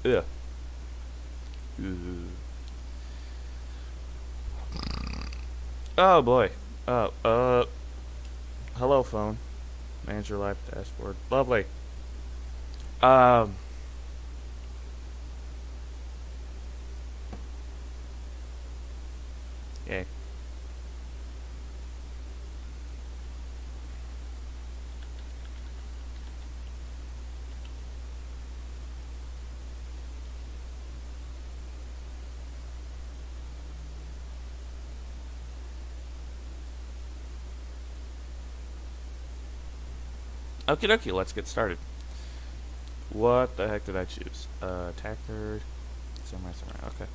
Yeah. Oh boy. Hello phone. Manage your life dashboard. Lovely. Um. Yay. Okie dokie, let's get started. What the heck did I choose? Attacker. Samurai. Okay.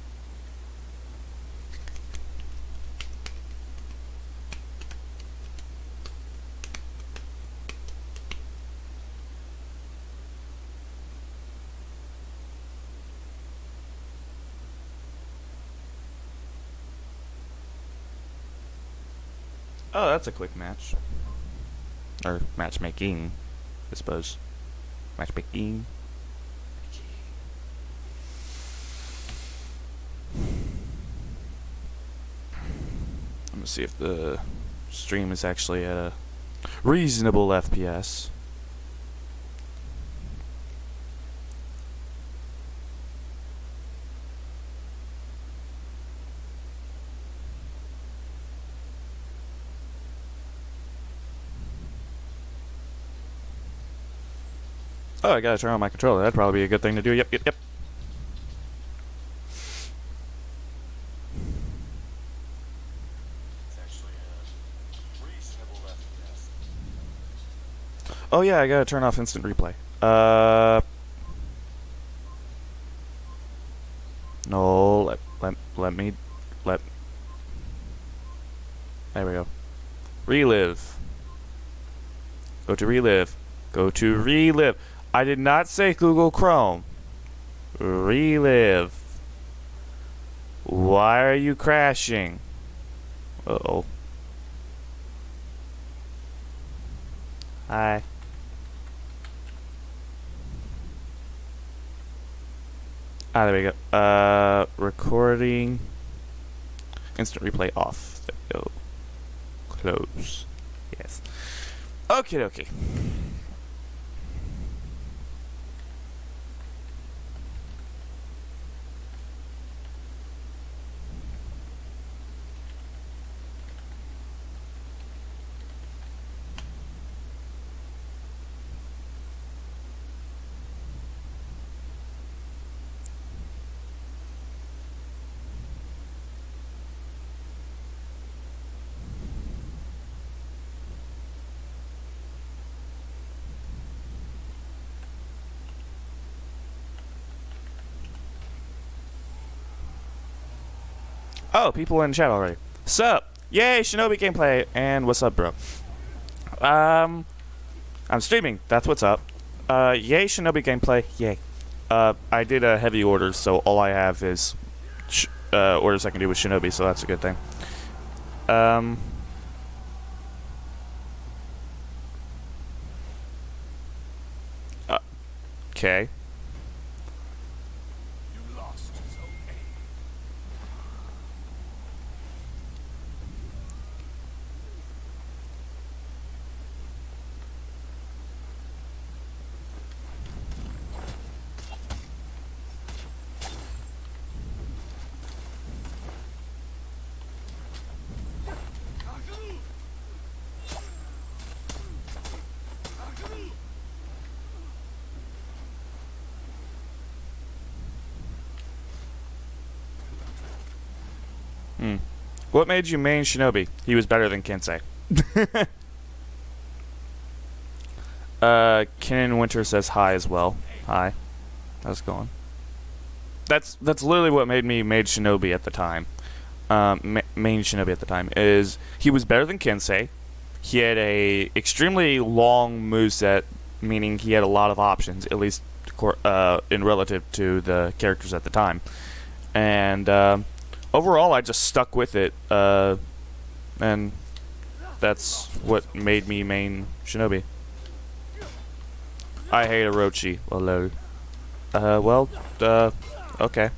Oh, that's a quick match. Or matchmaking, I suppose. Matchmaking. I'm gonna see if the stream is actually at a reasonable FPS. Oh, I gotta turn on my controller. That'd probably be a good thing to do. Yep. Oh yeah, I gotta turn off instant replay. No, let. There we go. Relive. Go to relive. Go to relive. I did not say Google Chrome. Relive. Why are you crashing? Uh-oh. Hi. Ah, there we go. Recording. Instant replay off. There we go. Close. Yes. Okie dokie. Oh, people in chat already. Sup? Yay, Shinobi gameplay. And what's up, bro? I'm streaming. That's what's up. Yay, Shinobi gameplay. Yay. I did a heavy order, so all I have is orders I can do with Shinobi, so that's a good thing. Okay. What made you main Shinobi? He was better than Kensei. Kenan Winter says hi as well. Hi. How's it going? That's literally what made me main Shinobi at the time. Main Shinobi at the time is he was better than Kensei. He had a extremely long moveset, meaning he had a lot of options, at least in relative to the characters at the time. And overall, I just stuck with it, and that's what made me main Shinobi. I hate Orochi. Hello. Well, okay.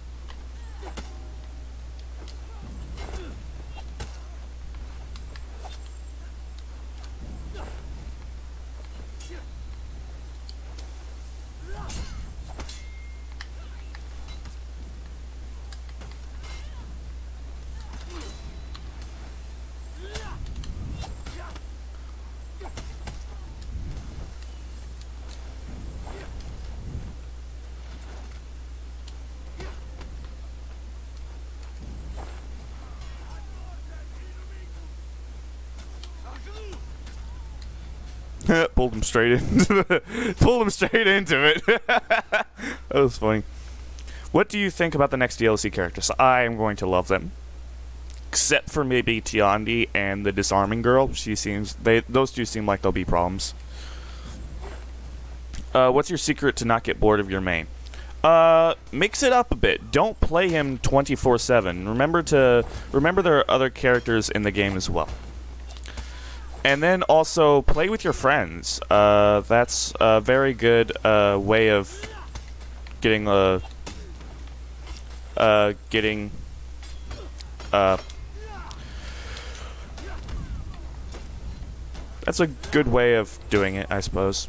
Pulled him straight into it. That was funny. What do you think about the next DLC characters? I am going to love them, except for maybe Tiandi and the disarming girl. Those two seem like they'll be problems. What's your secret to not get bored of your main? Mix it up a bit. Don't play him 24/7. Remember there are other characters in the game as well. And then also play with your friends. That's a very good way of getting that's a good way of doing it, I suppose.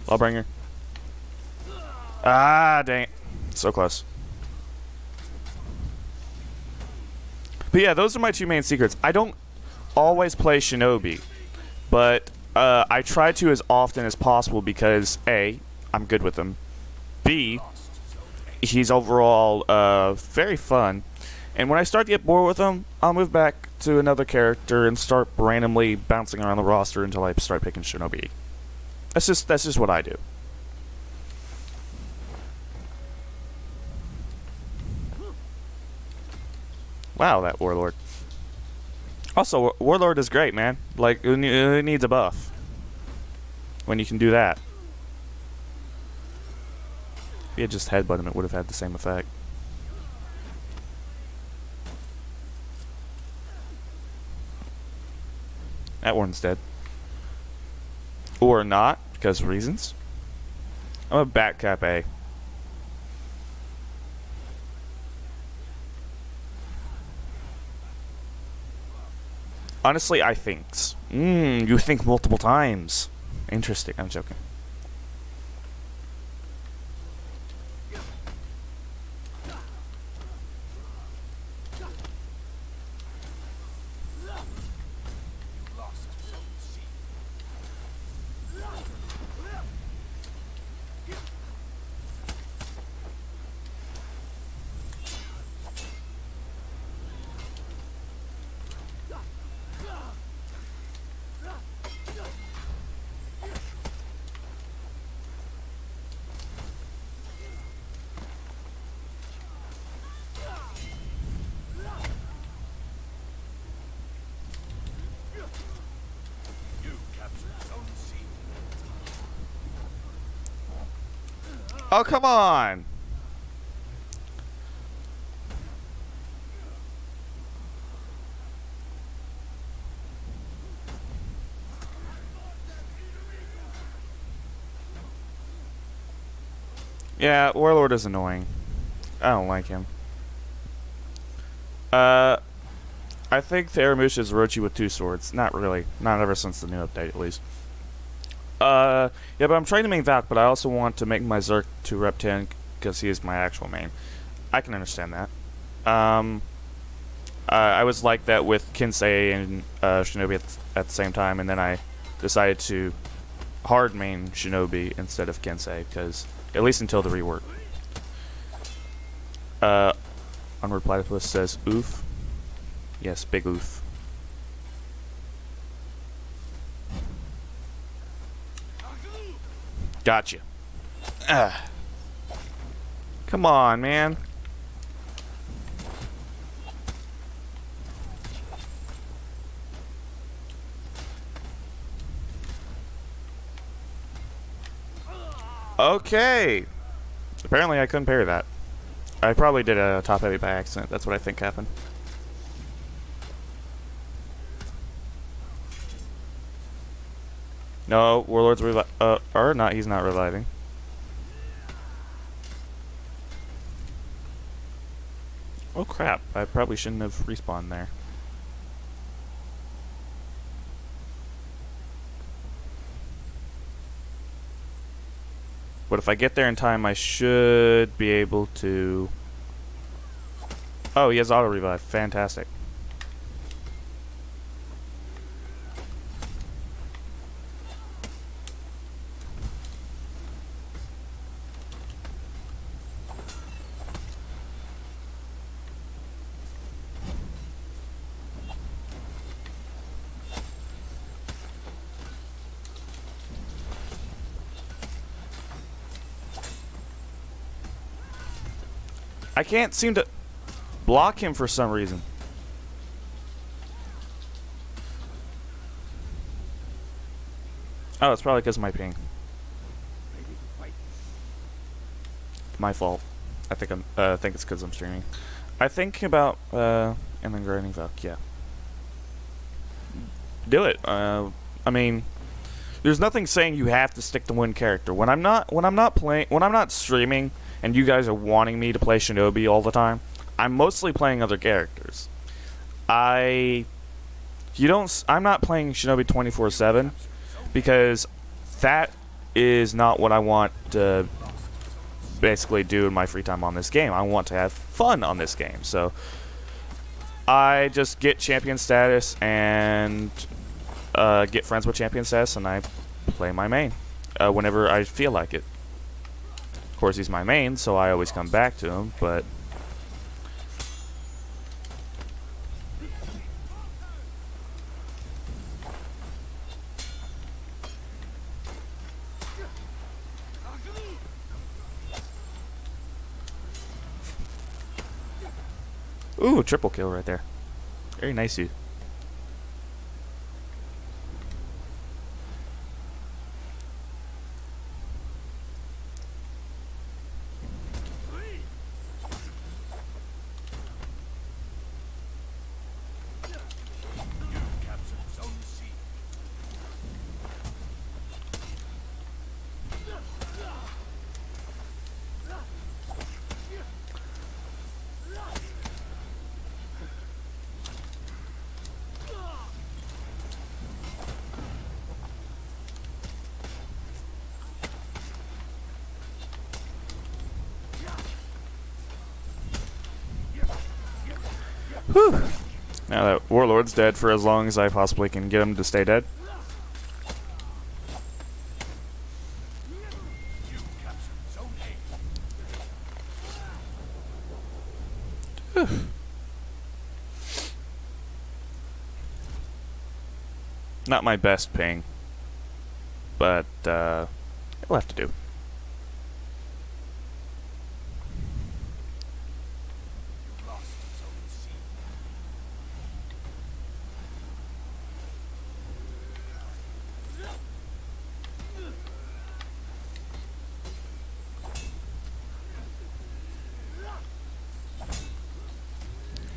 Lawbringer. Ah, dang it. So close. But yeah, those are my two main secrets. I don't always play Shinobi, but I try to as often as possible because A, I'm good with him. B, he's overall very fun. And when I start to get bored with him, I'll move back to another character and start randomly bouncing around the roster until I start picking Shinobi. That's just what I do. Wow, that Warlord. Also, Warlord is great, man. Like, who needs a buff when you can do that? If he had just headbutted him, it would have had the same effect. That one's dead. Or not, because of reasons. I'm a back cap A. Honestly, I thinks. You think multiple times. Interesting. I'm joking. Oh, come on! Yeah, Warlord is annoying. I don't like him. I think Theramusha is Orochi with two swords. Not really. Not ever since the new update, at least. Yeah, but I'm trying to main Valk, but I also want to make my Zerk to Rep 10 because he is my actual main. I can understand that. I was like that with Kinsei and Shinobi at the same time, and then I decided to hard main Shinobi instead of Kinsei, because at least until the rework. Onward Platypus says oof. Yes, big oof. Gotcha. Come on, man. Okay. Apparently I couldn't parry that. I probably did a top heavy by accident. That's what I think happened. No, Warlord's or not, he's not reviving. Oh crap, I probably shouldn't have respawned there. But if I get there in time, I should be able to... Oh, he has auto revive. Fantastic. I can't seem to block him for some reason. Oh, it's probably because of my ping. My fault. I think it's because I'm streaming. I think about and then grinding Valk. Yeah. Do it. I mean, there's nothing saying you have to stick to one character. When I'm not streaming, and you guys are wanting me to play Shinobi all the time, I'm mostly playing other characters. I'm not playing Shinobi 24/7 because that is not what I want to basically do in my free time on this game. I want to have fun on this game. So I just get champion status and get friends with champion status, and I play my main whenever I feel like it. Of course, he's my main, so I always come back to him, but... Ooh, triple kill right there. Very nice of you. Whew. Now that Warlord's dead for as long as I possibly can get him to stay dead. Not my best ping, but it'll have to do.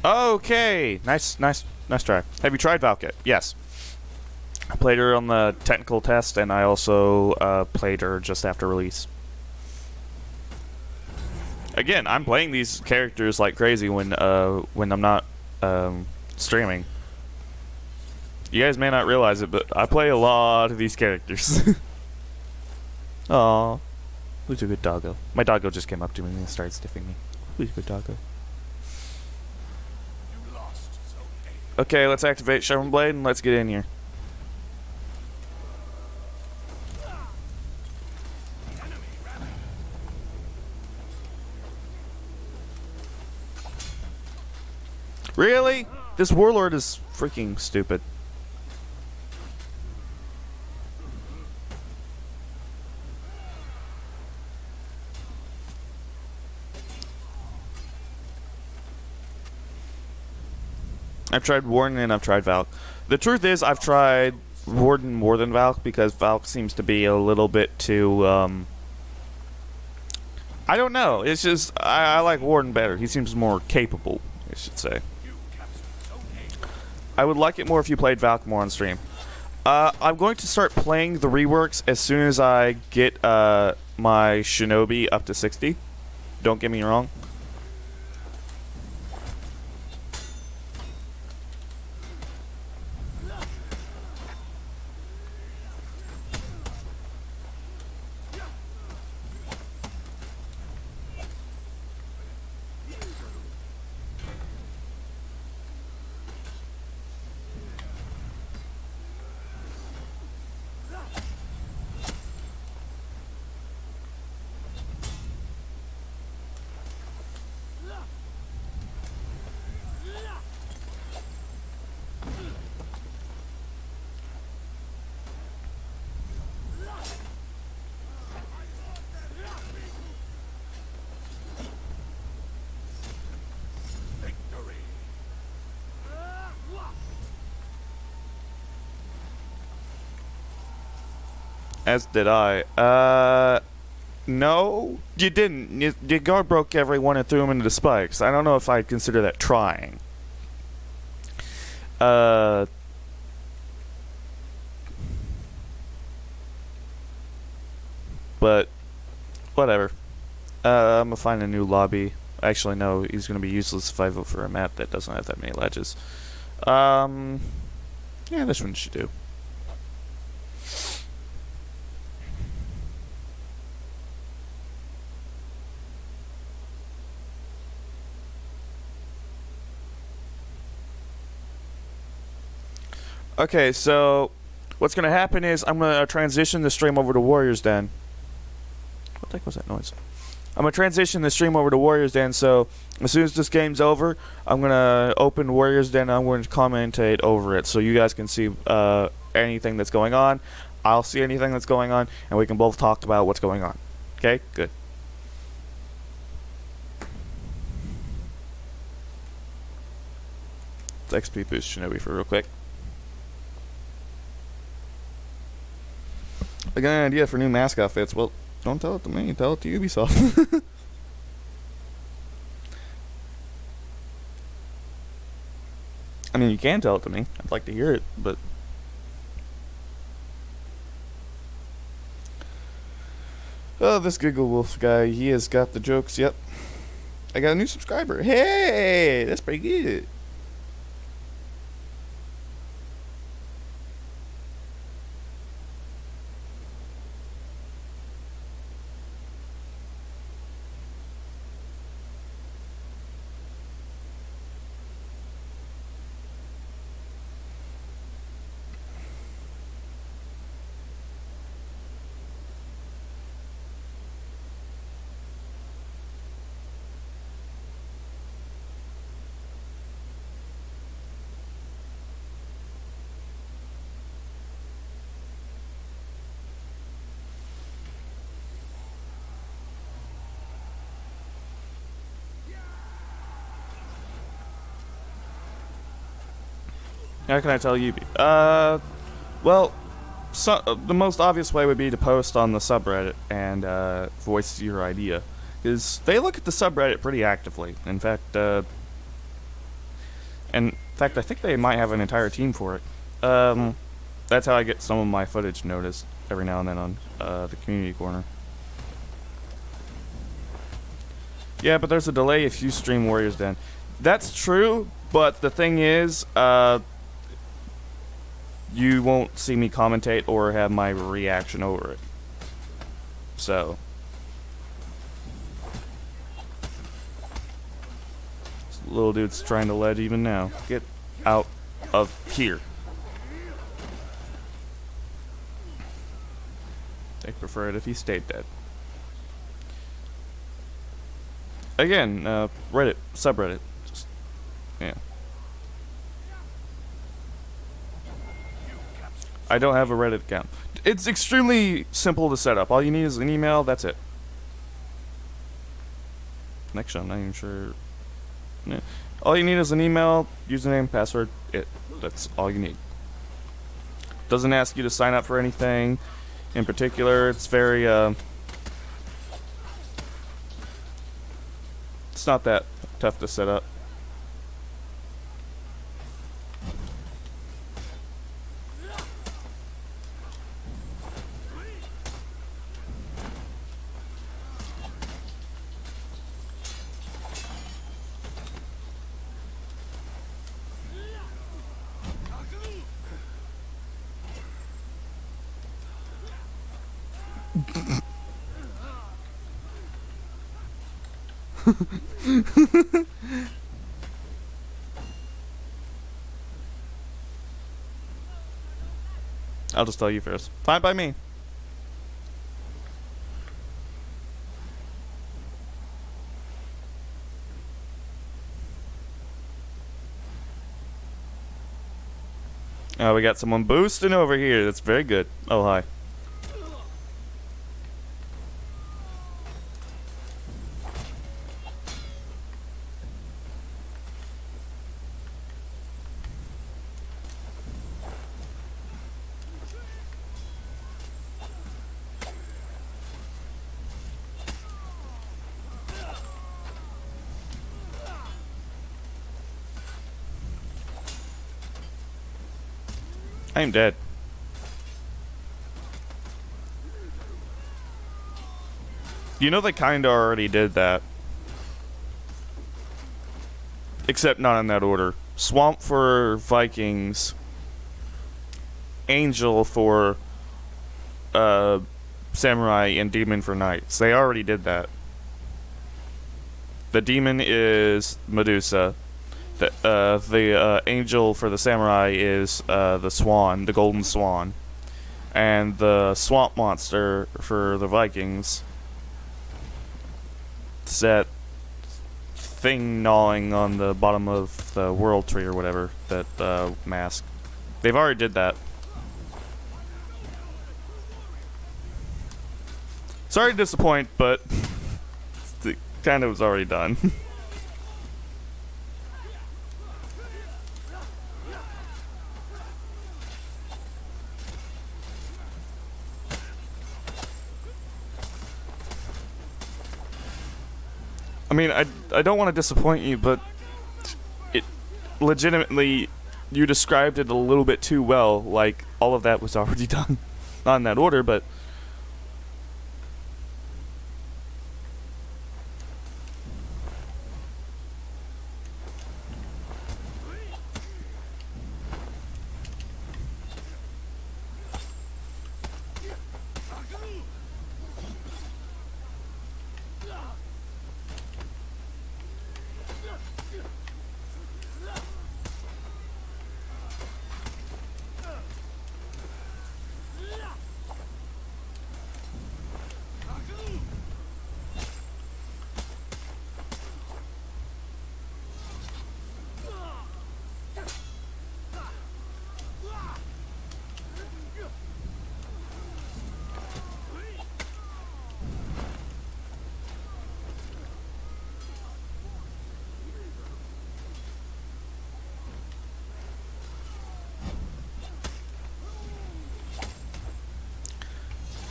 Okay, nice try. Have you tried Valk yet? Yes. I played her on the technical test, and I also played her just after release. Again, I'm playing these characters like crazy when I'm not streaming. You guys may not realize it, but I play a lot of these characters. Aww, who's a good doggo? My doggo just came up to me and started sniffing me. Who's a good doggo? Okay, let's activate Sharpen Blade and let's get in here. Really? This Warlord is freaking stupid. I've tried Warden and I've tried Valk. The truth is, I've tried Warden more than Valk because Valk seems to be a little bit too, I don't know. It's just, I like Warden better. He seems more capable, I should say. I would like it more if you played Valk more on stream. I'm going to start playing the reworks as soon as I get my Shinobi up to 60. Don't get me wrong. As did I. No, you didn't. Your guard broke everyone and threw him into the spikes. I don't know if I'd consider that trying. But whatever. I'm gonna find a new lobby. Actually, no, he's gonna be useless if I vote for a map that doesn't have that many ledges. Yeah, this one should do. Okay, so what's going to happen is I'm going to transition the stream over to Warriors Den. What the heck was that noise? I'm going to transition the stream over to Warriors Den, so as soon as this game's over, I'm going to open Warriors Den and I'm going to commentate over it so you guys can see anything that's going on. I'll see anything that's going on, and we can both talk about what's going on. Okay? Good. Let's XP boost Shinobi for real quick. I got an idea for new mask outfits. Well, don't tell it to me. Tell it to Ubisoft. I mean, you can tell it to me. I'd like to hear it, but... Oh, this Giggle Wolf guy, he has got the jokes. Yep. I got a new subscriber. Hey! That's pretty good. How can I tell you? Well, the most obvious way would be to post on the subreddit and voice your idea, because they look at the subreddit pretty actively. In fact, I think they might have an entire team for it. That's how I get some of my footage noticed every now and then on the community corner. Yeah, but there's a delay if you stream Warriors Den. That's true, but the thing is, you won't see me commentate or have my reaction over it. So. This little dude's trying to ledge even now. Get out of here. I'd prefer it if he stayed dead. Again, Reddit, subreddit. Just, yeah. I don't have a Reddit account. It's extremely simple to set up. All you need is an email, that's it. Next, I'm not even sure. Yeah. All you need is an email, username, password, that's all you need. Doesn't ask you to sign up for anything in particular. It's very, it's not that tough to set up. I'll just tell you first. Fine by me. Oh, we got someone boosting over here. That's very good. Oh, hi. I'm dead. You know they kinda already did that. Except not in that order. Swamp for Vikings. Angel for Samurai, and Demon for Knights. They already did that. The Demon is Medusa. The Angel for the Samurai is the Swan, the Golden Swan. And the Swamp Monster for the Vikings is that thing gnawing on the bottom of the World Tree or whatever, that mask. They've already did that. Sorry to disappoint, but it kind of was already done. I mean, I don't want to disappoint you, but it legitimately, you described it a little bit too well. Like, all of that was already done. Not in that order, but...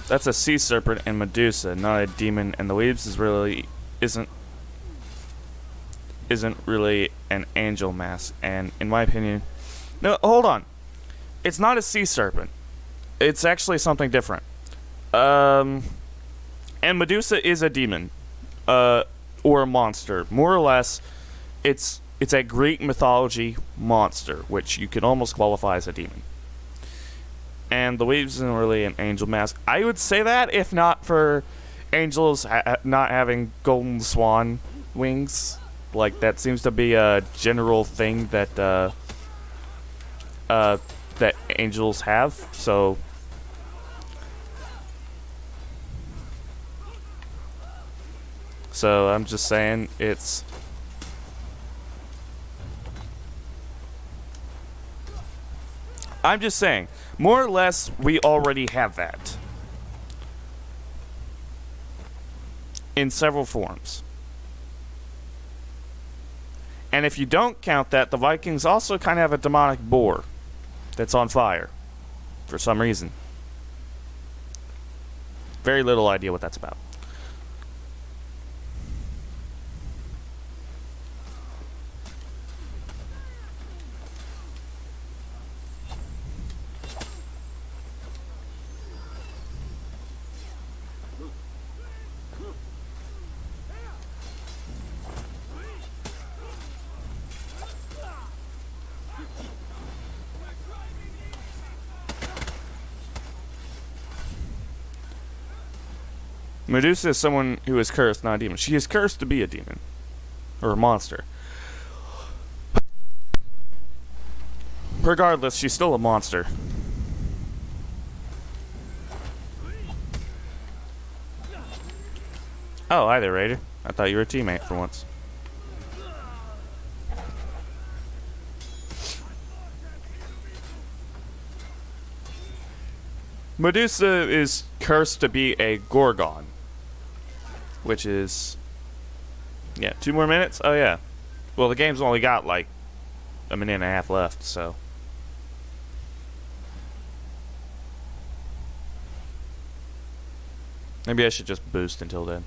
That's a sea serpent and Medusa, not a demon, and the Weebs is really isn't really an angel mask, and in my opinion, no, hold on, it's not a sea serpent. It's actually something different. And Medusa is a demon, or a monster, more or less. It's a Greek mythology monster, which you could almost qualify as a demon. And the Weebs isn't really an angel mask. I would say that if not for angels not having golden swan wings. Like, that seems to be a general thing that that angels have. So I'm just saying it's... I'm just saying, more or less, we already have that. In several forms. And if you don't count that, the Vikings also kind of have a demonic boar that's on fire. For some reason. Very little idea what that's about. Medusa is someone who is cursed, not a demon. She is cursed to be a demon. Or a monster. Regardless, she's still a monster. Oh, hi there, Raider. I thought you were a teammate for once. Medusa is cursed to be a Gorgon. Which is... yeah, 2 more minutes? Oh, yeah. Well, the game's only got, like, a minute and a half left, so... maybe I should just boost until then.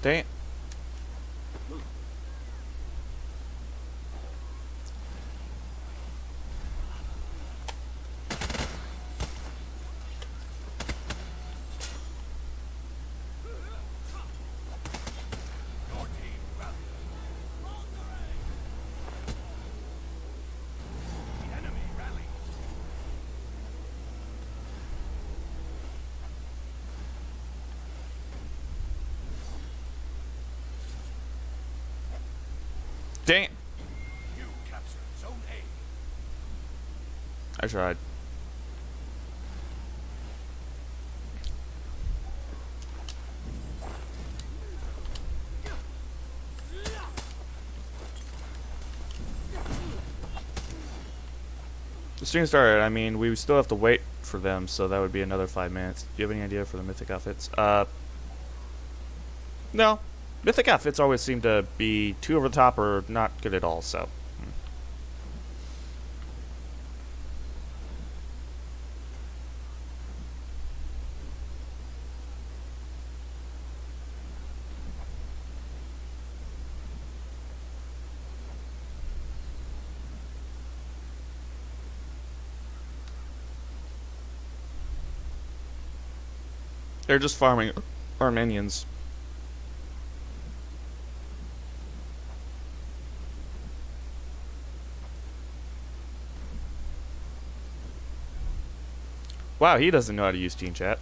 Dang it. Dang it. You captured Zone A. I tried. The stream started. I mean, we still have to wait for them, so that would be another 5 minutes. Do you have any idea for the mythic outfits? No. Mythic outfits always seem to be too over the top or not good at all, so... they're just farming our minions. Wow, he doesn't know how to use Team Chat.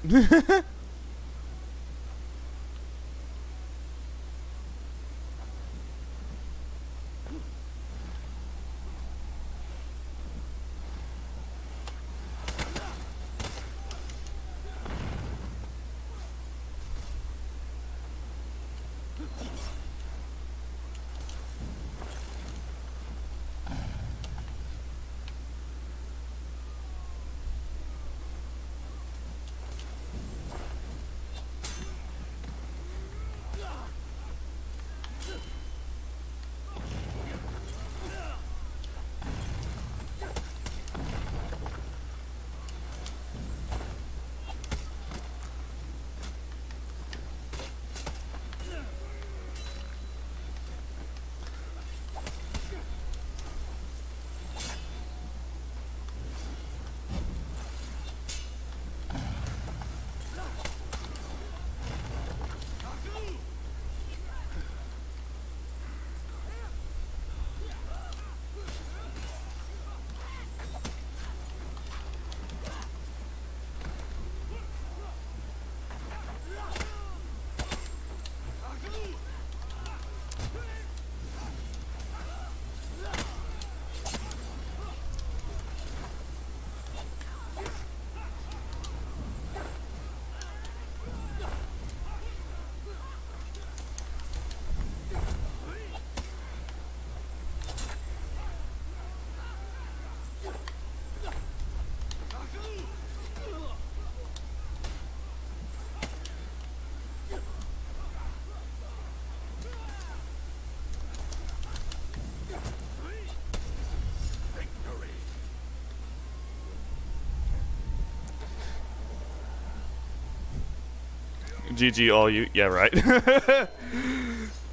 GG all you. Yeah, right.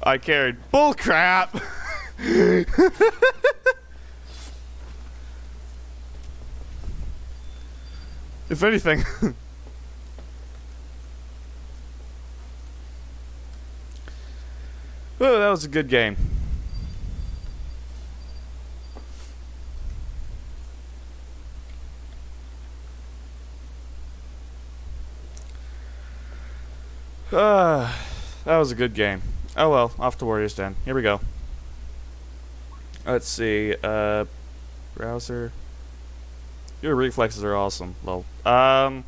I carried. Bull crap. If anything. Oh, that was a good game. That was a good game. Oh well, off to Warriors Den. Here we go. Let's see. Browser. Your reflexes are awesome. Lol. I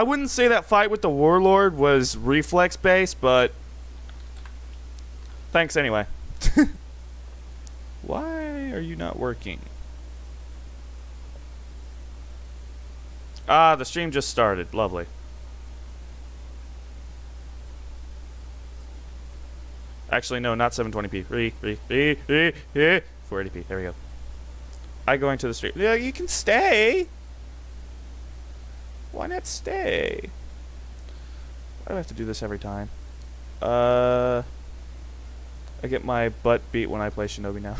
wouldn't say that fight with the Warlord was reflex based, but thanks anyway. Why are you not working? Ah, the stream just started. Lovely. Actually, no, not 720p. 480p. There we go. I go into the stream. Yeah, you can stay. Why not stay? Why do I have to do this every time? I get my butt beat when I play Shinobi now.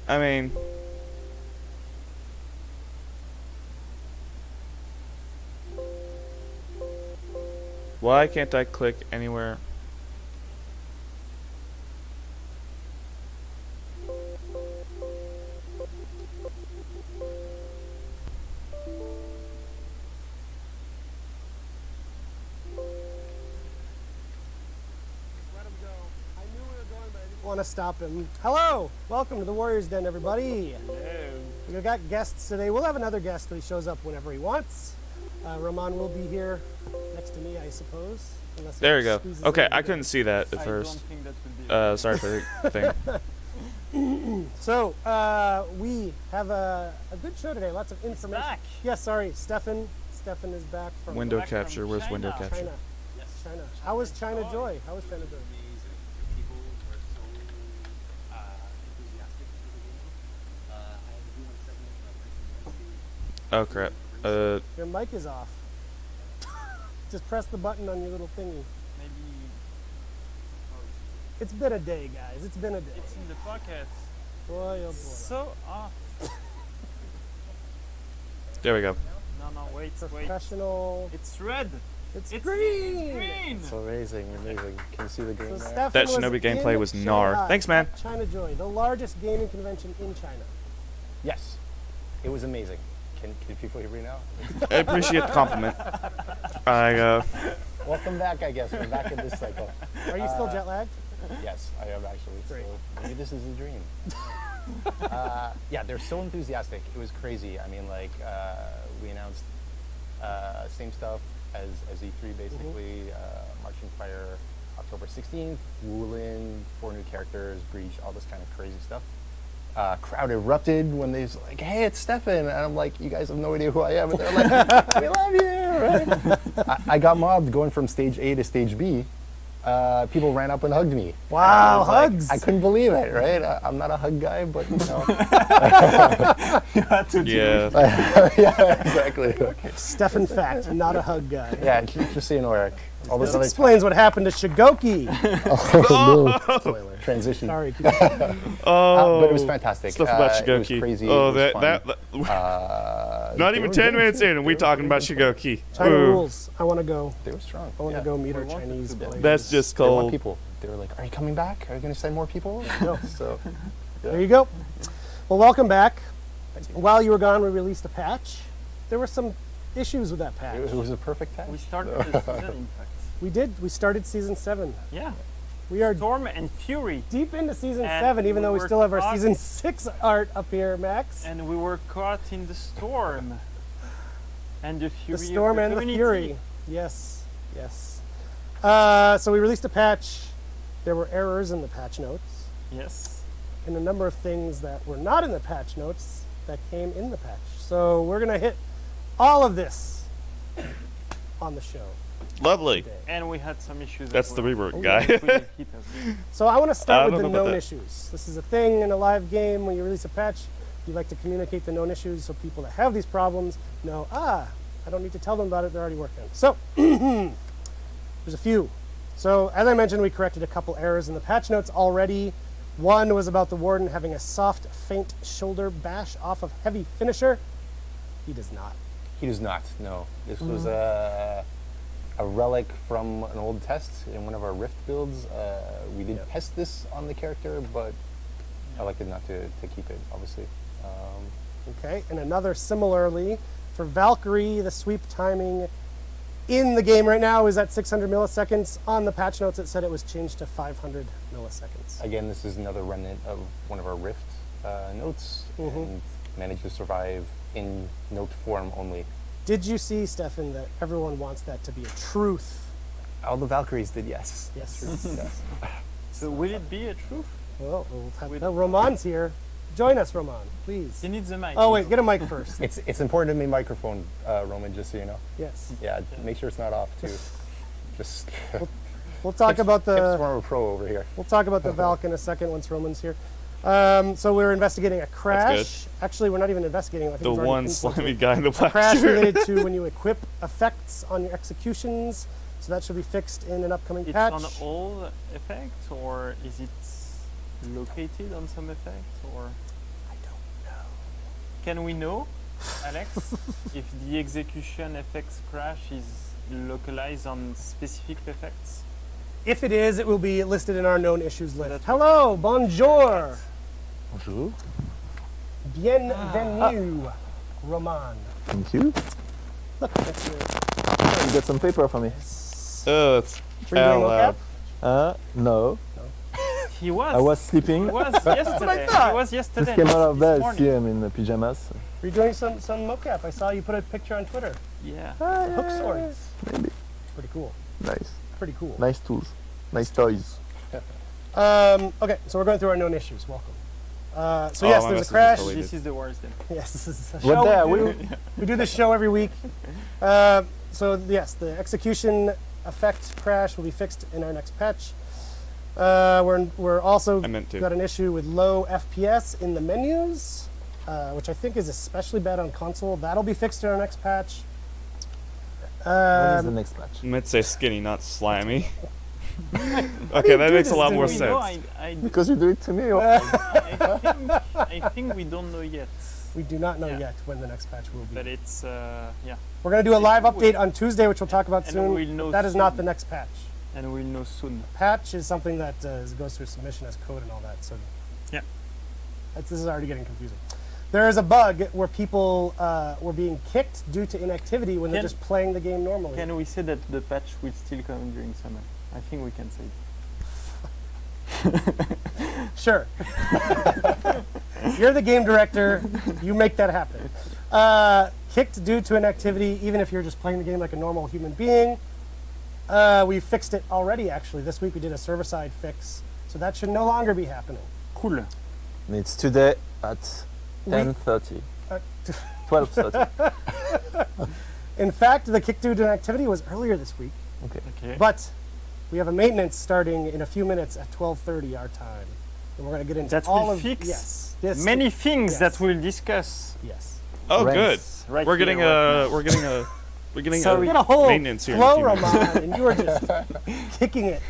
I mean... Why can't I click anywhere? Want to stop him. Hello, welcome to the Warriors Den, everybody. Hello. We've got guests today. We'll have another guest when he shows up whenever he wants. Roman will be here next to me, I suppose. Unless There he we go. squeezes Okay, in I today. couldn't see that at I first. don't think that would be Sorry for the thing. So, we have a good show today. Lots of information. back. Yes, sorry, Stefan. Stefan is back from Window back from capture. Where's window China. capture? China. Yes. China. How was China Joy? How was China Joy? Amazing. People were so enthusiastic for the game. I had to do one segment Oh crap. Your mic is off. Just press the button on your little thingy. Maybe It's been a day, guys. It's been a day. it's in the pocket. Boy, oh boy. So off. There we go. No, wait. Professional. It's red. It's It's green. green. It's amazing, amazing. Can you see the green So there? Stefan That was Shinobi gameplay in was gnar. Shanghai Thanks, man. at China Joy, the largest gaming convention in China. Yes, it was amazing. Can people hear me now? I appreciate the compliment. Welcome back, I guess. We're back in this cycle. Are you still jet lagged? Yes, I am actually. Great. So maybe this is a dream. Yeah, they're so enthusiastic. It was crazy. I mean, like, we announced same stuff as E3, basically. Marching Fire, October 16th. Wulin, 4 new characters, Breach, all this kind of crazy stuff. Crowd erupted when they was like, "Hey, it's Stefan," and I'm like, "You guys have no idea who I am," and they're like, "We love you!" Right? I got mobbed going from stage A to stage B. People ran up and hugged me. Wow, And I was like- hugs. I couldn't believe it, right? I'm not a hug guy, but you know. Yeah. Yeah, exactly. Stefan fact, not a hug guy. Yeah, just so you know, Eric. All This this other explains what happened to Shigoki. Spoiler. Transition. Sorry. keep going. Oh. But it was fantastic. Stuff about It was Shigoki. crazy. Oh, it was fun. that not They even were 10 good. minutes in, and we talking about Shigoki. China Ooh. rules. I want to go. They were strong. I want to Yeah. go meet We our wanted Chinese to go. players. That's just They want cold. people. They were like, "Are you coming back? Are you going to send more people?" No. So There you go. Well, welcome back. While you were gone, we released a patch. There were some issues with that patch. it was a perfect patch. We started the season, in fact. We did. We started season 7. Yeah. We are Storm and Fury. deep into season And 7, even we though we were still have our caught- season 6 art up here, Max. And we were caught in the storm. And the The fury. storm of and the community. fury. Yes, yes. So we released a patch. There were errors in the patch notes, Yes. and a number of things that were not in the patch notes that came in the patch. So we're gonna hit all of this on the show Lovely. today. And we had some issues. That's that the were rework guy. really hit us. So I want to I start don't with the know about known that. issues. This is a thing in a live game when you release a patch. You like to communicate the known issues so people that have these problems know, I don't need to tell them about it. They're already working on it. So there's a few. So as I mentioned, we corrected a couple errors in the patch notes already. One was about the Warden having a soft, faint shoulder bash off of heavy finisher. He does not. He does not. No, this was a relic from an old test in one of our Rift builds. We did test this on the character, but I elected not to keep it, obviously. Okay, and another similarly for Valkyrie, the sweep timing in the game right now is at 600 milliseconds. On the patch notes, it said it was changed to 500 milliseconds. Again, this is another remnant of one of our Rift notes, and managed to survive in note form only. Did you see, Stefan, that everyone wants that to be a truth? All the Valkyries did, yes. Yes. Yes. So will it be a truth? Well, no, Roman's here. Join us, Roman, please. You need the mic. Oh, wait, get a mic first. It's important to me microphone, Roman, just so you know. Yes. Yeah, make sure it's not off too. Just We'll talk about tips the from a pro over here. we'll talk about the Valk in a second once Roman's here. So we're investigating a crash. Actually, we're not even investigating. I think The we've already one pinpointed slimy it. guy in the black Crash shirt. related to when you equip effects on your executions. So that should be fixed in an upcoming It's patch. on all effects, or is it located on some effect, or? I don't know. Can we know, Alex, if the execution effects crash is localized on specific effects? If it is, it will be listed in our known issues list. That's Hello, bonjour, Bonjour. bienvenue, Roman. Thank you. Look, that's your. You got some paper for me? Oh, it's Were you doing loud. mocap? No. He was. I was sleeping. He was yesterday. thought. He was yesterday. Just came out of this bed. morning. See, I'm in the pajamas. Were you doing some mocap? I saw you put a picture on Twitter. Yeah. Hook swords. Maybe. Pretty cool. Nice. Pretty cool. Nice tools. Nice toys. Okay, so we're going through our known issues. Welcome. So Oh, yes, my there's a message is crash. deleted. This is the worst then. Yes, this is a What show. there? We do this show every week. So yes, the execution effect crash will be fixed in our next patch. We're also I meant to. got an issue with low FPS in the menus, which I think is especially bad on console. That'll be fixed in our next patch. What is the next match? I meant to say skinny, not slimy. Okay, that makes a lot to more me? We sense. know, Because you do it to me. I think we don't know yet. We do not know Yeah. yet when the next patch will be. But it's yeah, We're going to do a live update on Tuesday, which we'll talk about And soon. we'll know That is not soon. the next patch. and we'll know soon. Patch is something that goes through submission as code and all that. So Yeah. this is already getting confusing. There is a bug where people were being kicked due to inactivity when they're Can- just playing the game normally. Can we say that the patch will still come during summer? I think we can say it. Sure. You're the game director. You make that happen. Kicked due to inactivity, even if you're just playing the game like a normal human being. We fixed it already, actually. This week we did a server-side fix, so that should no longer be happening. Cool. It's today at 10:30. Uh, 12:30. In fact, the kick due to inactivity was earlier this week, Okay. but we have a maintenance starting in a few minutes at 12:30 our time. And we're going to get into That all will of fix yes, this many things yes. that we'll discuss. Yes. Oh, Ranks. good. Right We're here, getting right we're getting Sorry. We had a whole maintenance here. in a flow, few minutes. Roman, and you were just kicking it.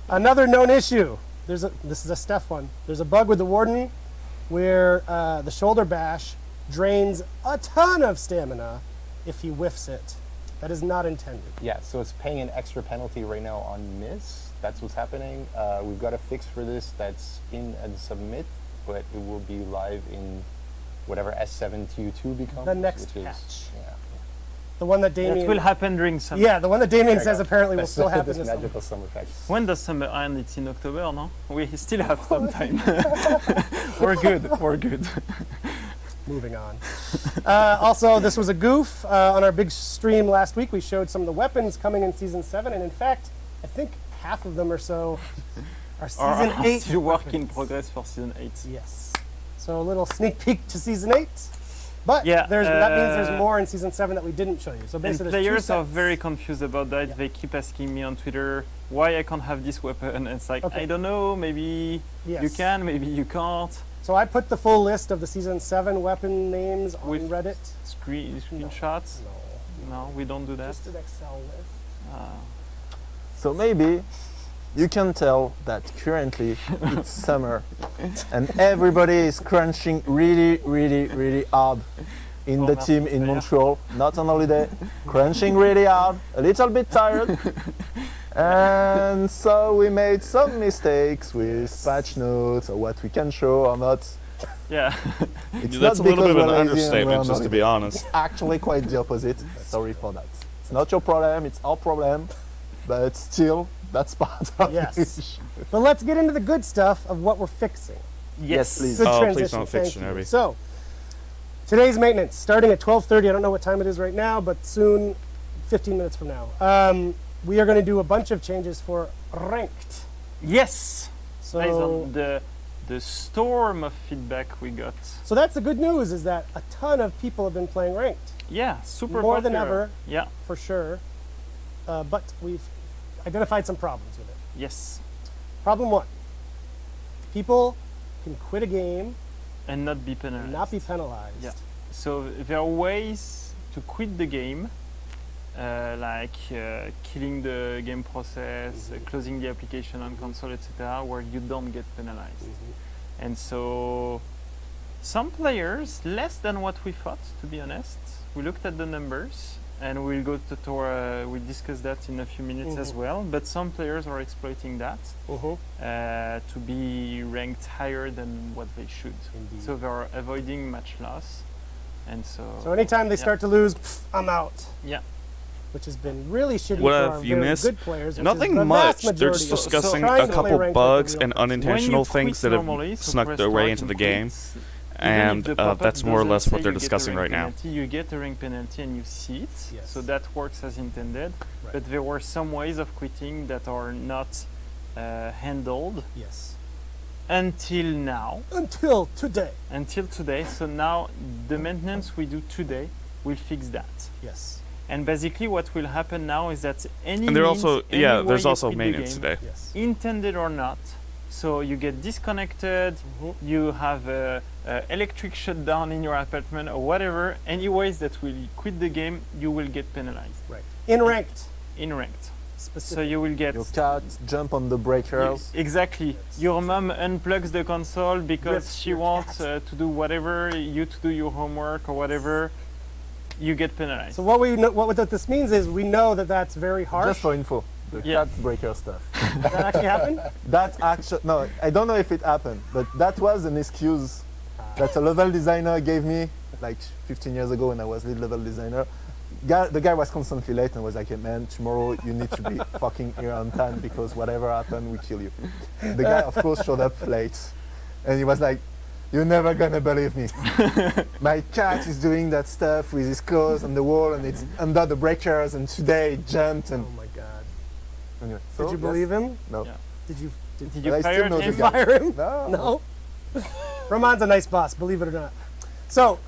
Another known issue. This is a Steph one. There's a bug with the Warden where the shoulder bash drains a ton of stamina if he whiffs it. That is not intended. Yeah, so it's paying an extra penalty right now on miss. That's what's happening. We've got a fix for this that's in and submit, but it will be live in whatever S7TU2 becomes. The next which is, patch. Yeah. The one that Damien. That will happen during summer. Yeah, the one that Damien There you says go. apparently will That's still happen this this summer. magical summer patch. When does summer end? It's in October, no? We still have some time. We're good. We're good. Moving on. Also, this was a goof. On our big stream last week, we showed some of the weapons coming in Season 7, and in fact, I think half of them or so are Season 8. Still work in weapons. progress for season 8. Yes. So a little sneak peek to Season 8. But Yeah, that means there's more in Season 7 that we didn't show you. So And basically, there's players two are sets. very confused about that. Yeah. They keep asking me on Twitter why I can't have this weapon. And it's like, Okay. I don't know, maybe Yes. you can, maybe you can't. So I put the full list of the Season 7 weapon names on With Reddit. Screenshots. No. No, we don't do that. Just an Excel list. So maybe you can tell that currently it's summer and everybody is crunching really, really, really hard in the team in Montreal, not on holiday, crunching really hard, a little bit tired. And so we made some mistakes with patch notes or what we can show or not. Yeah. It's That's a not little bit of because an we're lazy and we're understatement, on just to be holiday. honest. It's actually quite the opposite. Sorry for that. It's not your problem, it's our problem, but still, that's part of Yes. it. But let's get into the good stuff of what we're fixing. Yes, please. Good Oh, please transition. don't fix Thank you. Shinobi. So, today's maintenance, starting at 12:30. I don't know what time it is right now, but soon, 15 minutes from now. We are going to do a bunch of changes for ranked. Yes. So, Based on the storm of feedback we got. so that's the good news, is that a ton of people have been playing ranked, Yeah, super more than popular. ever, Yeah. for sure. But we've identified some problems with it. Yes. Problem one: people can quit a game And not be penalized. and not be penalized. Yeah. So there are ways to quit the game, like killing the game process, closing the application on console, etc., where you don't get penalized. And so some players, less than what we thought, to be honest. We looked at the numbers, and we'll go we'll discuss that in a few minutes as well. But some players are exploiting that to be ranked higher than what they should. Indeed. So they are avoiding match loss, and so. So anytime they Yeah. start to lose, I'm out. Yeah. Which has been really shitty What for have our you very missed? good players. which is Nothing the much. vast They're majority just of- discussing trying a to play couple ranked like a bugs real and person. unintentional When you things quit that have normally, so snuck press their way start into and the game. quit, even And if the pop-up that's more or doesn't less say what they're you get a discussing rank right now. penalty, you get a rank penalty and you see it, Yes. so that works as intended. Right. But there were some ways of quitting that are not handled Yes. until now. Until today. Until today. So now the maintenance we do today will fix that. Yes. And basically, what will happen now is that any And there means, also, any yeah, way there's you also quit the maintenance game, today. Yes. intended or not. So you get disconnected, you have a electric shutdown in your apartment or whatever. Any ways that will quit the game, you will get penalized Right. In ranked. in ranked. So Specific. you will get Your cat jump on the breakers. exactly. Your mom unplugs the console because Rips she your wants to do whatever, you to do your homework or whatever. You get penalized. So what we know, what this means is we know that that's very harsh. Just for info, the Yeah. cat breaker stuff. That actually happened. That actually, no, I don't know if it happened, but that was an excuse that a level designer gave me like 15 years ago when I was lead level designer. The guy was constantly late and was like, hey man, tomorrow you need to be fucking here on time because whatever happened, we kill you. The guy, of course, showed up late and he was like, you're never gonna believe me. My cat is doing that stuff with his claws on the wall and it's under the breakers and today it jumped Oh and my God. anyway. Did so, you yes. believe him? No. Yeah. Did you? Did But you I still fire know the him? guy. Fire him? No. No. Ramon's a nice boss, believe it or not. So,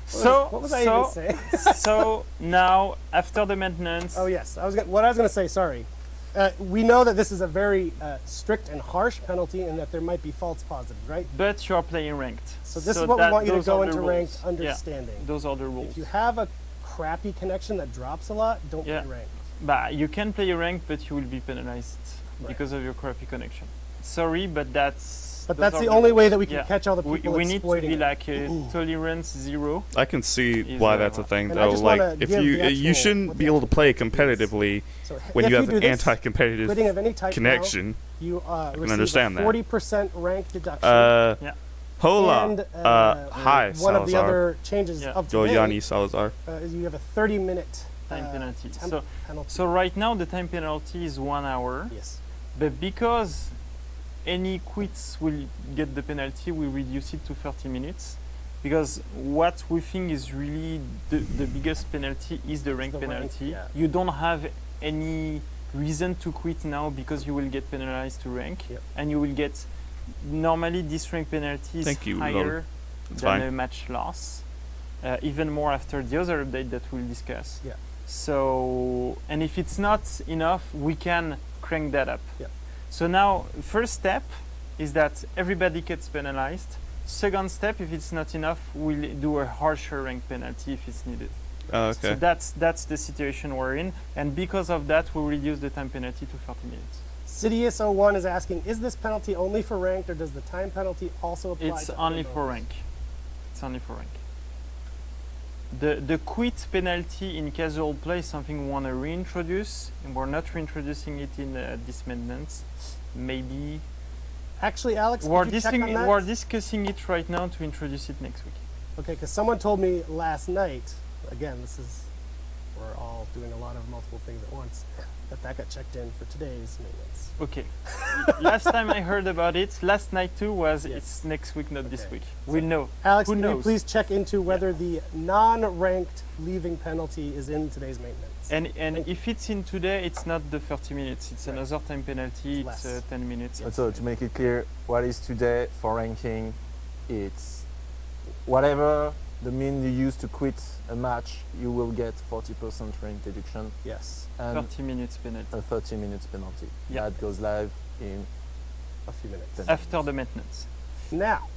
So, what was I even saying? so now after the maintenance, Oh yes, what I was going to say. Sorry, we know that this is a very strict and harsh penalty, and that there might be false positives, right? but you are playing ranked. So this is what we that- want you to those go are the into rules. ranked Yeah, understanding. those are the rules. If you have a crappy connection that drops a lot, don't Yeah. play ranked. But you can play ranked, but you will be penalized Right. because of your crappy connection. Sorry, but that's. But those that's are the only way that we yeah. can catch all the people We need to exploiting be it. like tolerance zero. I can see Is, why that's a thing, And I though. just Like, wanna if give you the you actual- shouldn't what be the able to play actual competitively So when if you have do an this, anti-competitive quitting of any type now, connection. you receive understand a that. 40% rank deduction. Yeah. Hola. And, Hi, one of the Salazar. other changes Yeah. of Yo, today Yanni Salazar. is you have a 30-minute Time penalty. temp penalty. So right now the time penalty is 1 hour, Yes. but because any quits will get the penalty, we reduce it to 30 minutes. Because what we think is really the biggest penalty is the rank the rank, penalty. yeah. You don't have any reason to quit now because you will get penalized to rank, Yep. and you will get normally this rank penalty is Thank you, higher Lord. It's than fine. a match loss, even more after the other update that we'll discuss. Yeah. So, and if it's not enough, we can crank that up. Yeah. So now, first step is that everybody gets penalized. Second step, if it's not enough, we'll do a harsher rank penalty if it's needed. Oh, So okay. that's the situation we're in, and because of that, we reduce the time penalty to 30 minutes. Sidious01 is asking, is this penalty only for ranked, or does the time penalty also apply It's to only other for modes? rank. It's only for rank. The quit penalty in casual play is something we want to reintroduce, and we're not reintroducing it in this maintenance. Maybe Actually, Alex, we're, could you check on that? we're discussing it right now to introduce it next week. Okay, because someone told me last night, again, we're all doing a lot of multiple things at once, that got checked in for today's maintenance. Okay. Last time I heard about it, last night too, was Yes. it's next week, not this Okay. week. We'll know. Alex, Who can you knows? please check into whether the non-ranked leaving penalty is in today's maintenance? And Thank you. if it's in today, it's not the 30 minutes. It's Right. another time penalty. It's It's less. 10 minutes. So to make it clear, what is today for ranking? It's whatever the mean you use to quit a match, you will get 40% rank deduction Yes, and 30 minutes penalty. a 30 minutes penalty. Yeah. That goes live in a few minutes. 10 After the maintenance. Now,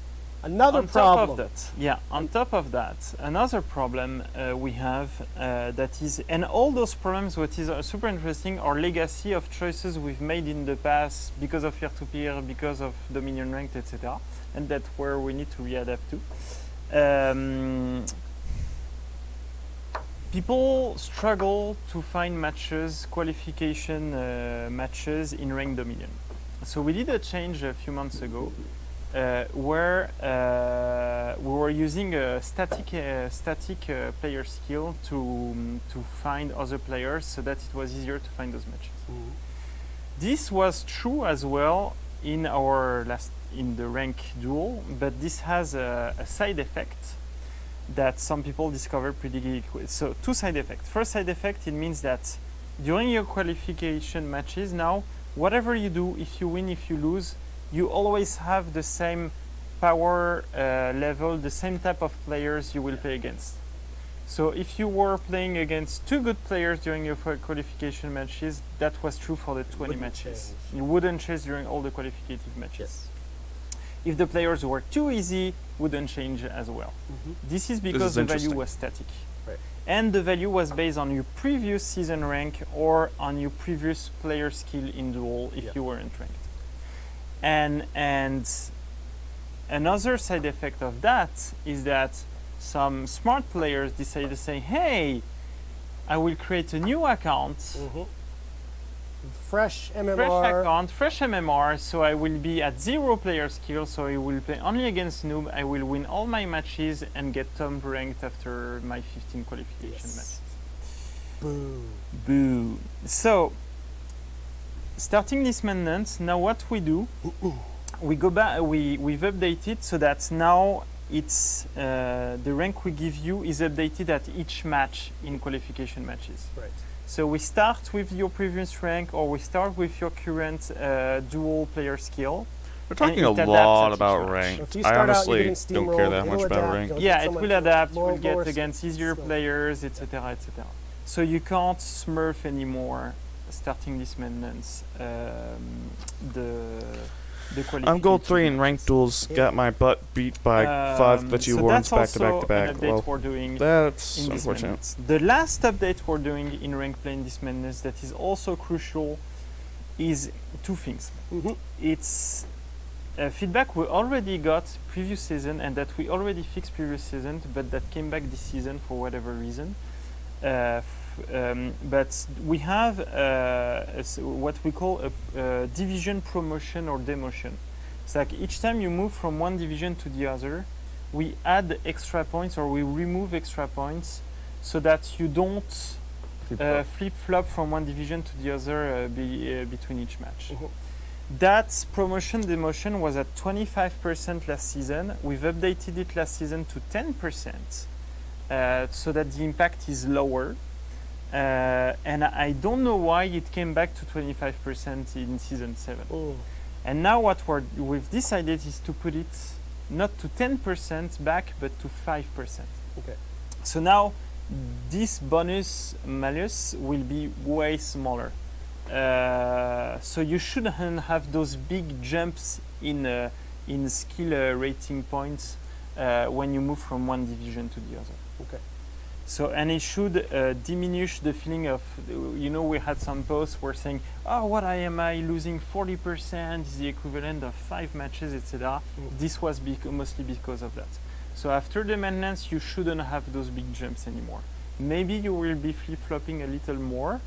another On problem. top of that, on top of that, another problem we have that is, and all those problems, what is super interesting, are legacy of choices we've made in the past because of peer-to-peer, because of Dominion ranked, etc. And that's where we need to readapt to. People struggle to find matches, qualification matches in ranked Dominion. So we did a change a few months ago where we were using a static player skill to find other players so that it was easier to find those matches. Mhm. This was true as well in the rank duel, but this has a side effect that some people discover pretty quick. So two side effects. First side effect, it means that during your qualification matches now, whatever you do, if you win, if you lose, you always have the same power level, the same type of players you will play against. So if you were playing against two good players during your qualification matches, that was true for the 20 Wouldn't matches. change. You wouldn't change during all the qualificative matches. Yes. If the players were too easy, wouldn't change as well. Mhm. This is because is the value interesting. was static. Right. And the value was based on your previous season rank or on your previous player skill in duel if Yep. you weren't ranked. And another side effect of that is that some smart players decide to say, hey, I will create a new account, Mhm. Fresh fresh MMR. account, fresh MMR, so I will be at 0 player skill, so I will play only against noob, I will win all my matches and get top ranked after my 15 qualification Yes. matches. Boo. Boo. So, starting this maintenance, now what we do, we go back, we've updated so that now it's the rank we give you is updated at each match in qualification matches. Right. So we start with your previous rank or we start with your current dual player skill. We're talking it a adapts lot at each about match. ranked. So if you I start out, you're honestly getting don't care that steamrolled, much it'll about adapt, ranked. you'll Yeah, get it someone will adapt, lower- we'll get lower against easier skill. players, etc., etc. So you can't smurf anymore starting this maintenance. The I'm gold 3 in qualification ranked duels. Yeah. Got my butt beat by 5 that you so weren't that's back to back to also back. an update Well, we're doing that's in this unfortunate. maintenance. The last update we're doing in rank play in this maintenance that is also crucial is two things. Mhm. It's feedback we already got previous season and that we already fixed previous season, but that came back this season for whatever reason. But we have what we call a division promotion or demotion. It's like each time you move from one division to the other, we add extra points or we remove extra points so that you don't flip-flop from one division to the other between each match. Mhm. That promotion demotion was at 25% last season. We've updated it last season to 10% so that the impact is lower. And I don't know why it came back to 25% in season 7. Mm. And now what we've decided is to put it not to 10% back, but to 5%. Okay. So now this bonus malus will be way smaller. So you shouldn't have those big jumps in skill rating points when you move from one division to the other. Okay. So, and it should diminish the feeling of, we had some posts were saying, oh, what am I losing 40% is the equivalent of 5 matches, etc. This was mostly because of that. So after the maintenance, you shouldn't have those big jumps anymore. Maybe you will be flip-flopping a little more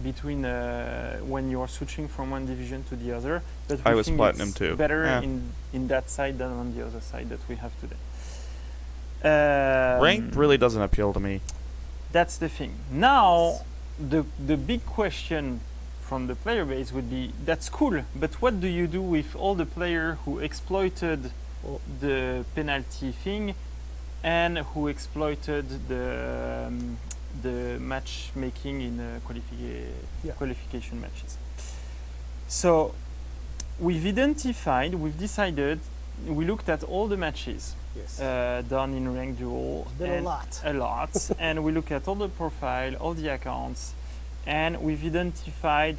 between when you are switching from one division to the other, but I we was think platinum it's too. better Yeah. in that side than on the other side that we have today. Ranked really doesn't appeal to me. That's the thing. Now, the big question from the player base would be, that's cool, but what do you do with all the players who exploited the penalty thing and who exploited the matchmaking in qualification matches? So we've decided, we looked at all the matches Yes. done in Ranked Duel. Been a and lot. a lot. And we look at all the profile, all the accounts, and we've identified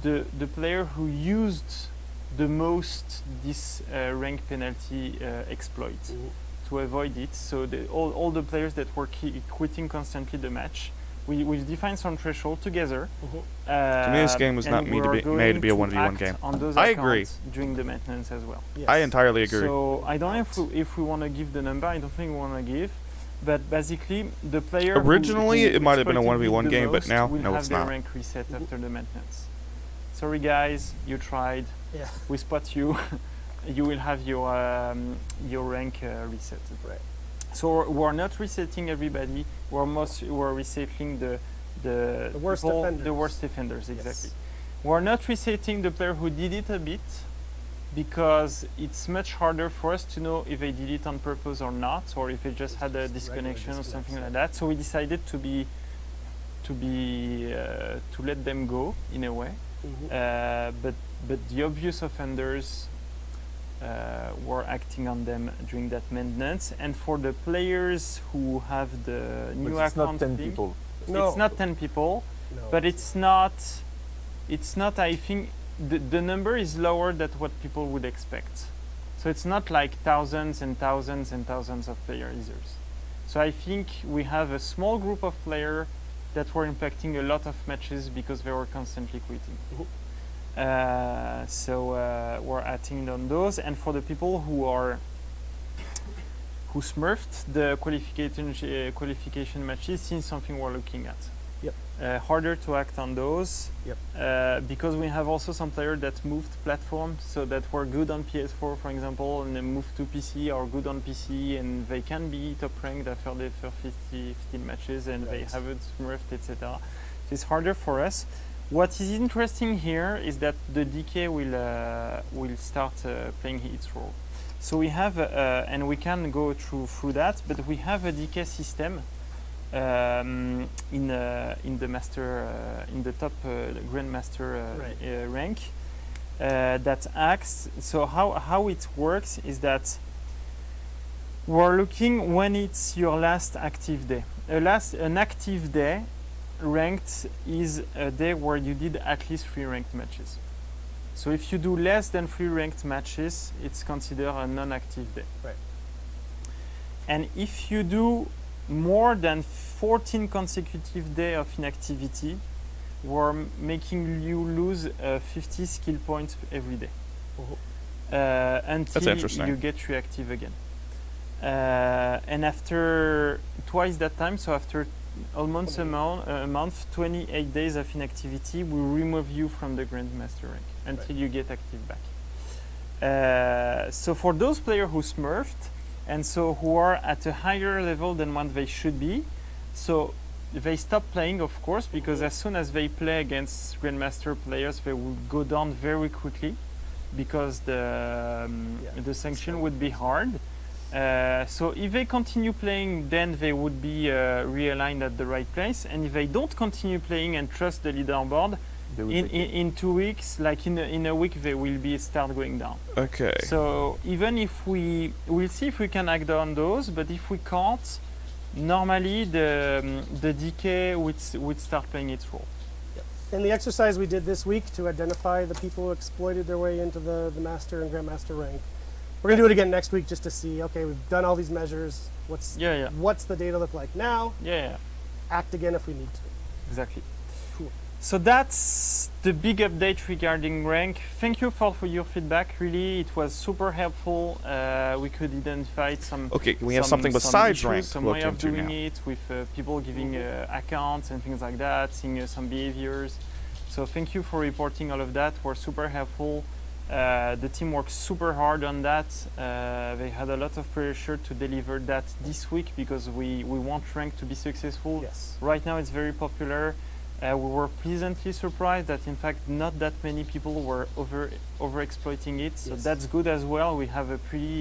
the player who used the most this rank penalty exploit to avoid it. So all the players that were quitting constantly the match, we've defined some threshold together. To me, this game was not made to be a 1v1 game. On those I agree. accounts during the maintenance as well. Yes. I entirely agree. So I don't know if we want to give the number. I don't think we want to give. But basically, the player Originally, who it might have been a exploited 1v1 the game, but most now, will no, have it's their not. rank reset after the maintenance. Sorry guys, you tried. Yeah. We spot you. You will have your rank reset. Right. So we're not resetting everybody. We're resetting the worst people, offenders. the worst offenders, Yes. exactly. We're not resetting the player who did it a bit, because it's much harder for us to know if they did it on purpose or not, or if they just had a Just disconnection or regular something like disconnects, that. So we decided to let them go in a way. But the obvious offenders were acting on them during that maintenance. And for the players who have the new But it's not account 10 thing, people. No. it's not 10 people, No. but it's not. I think the number is lower than what people would expect. So it's not like thousands and thousands and thousands of player users. So I think we have a small group of players that were impacting a lot of matches because they were constantly quitting. So we're acting on those, and for the people who smurfed the qualification matches, this is something we're looking at. Yep. Harder to act on those. Yep. Because we have also some players that moved platforms, so that were good on PS4, for example, and then moved to PC, or good on PC, and they can be top ranked after the first 15 matches, and they Right. haven't smurfed, etc. It's harder for us. What is interesting here is that the DK will start playing its role. So we have, and we can go through that, but we have a DK system in the master, in the top grandmaster rank that acts. So how it works is that we're looking when it's your last active day. An active day ranked is a day where you did at least 3 ranked matches. So if you do less than 3 ranked matches, it's considered a non-active day. Right. And if you do more than 14 consecutive days of inactivity, we're making you lose 50 skill points every day until interesting. you get reactive again. And after twice that time, so after almost a month, 28 days of inactivity, we remove you from the Grandmaster rank until you get active back. So for those players who smurfed, and so who are at a higher level than what they should be, so they stop playing, of course, because as soon as they play against Grandmaster players, they will go down very quickly, because the sanction would be hard. So if they continue playing, then they would be realigned at the right place. And if they don't continue playing and trust the leaderboard, in 2 weeks, like in a week, they will start going down. Okay. So even if we'll see if we can act on those, but if we can't, normally the DK would start playing its role. In the exercise we did this week to identify the people who exploited their way into the Master and Grandmaster rank, we're going to do it again next week just to see, okay, we've done all these measures. What's the data look like now? Yeah. act again if we need to. Exactly. Cool. So that's the big update regarding rank. Thank you for your feedback. Really, it was super helpful. We could identify some. Okay, we have some- something some besides issues, rank to some look way of into doing now. it with people giving accounts and things like that, seeing some behaviors. So thank you for reporting all of that. We're super helpful. The team worked super hard on that. They had a lot of pressure to deliver that this week because we want rank to be successful. Yes. Right now it's very popular. We were pleasantly surprised that in fact not that many people were over-exploiting it. So Yes. that's good as well. We have a pretty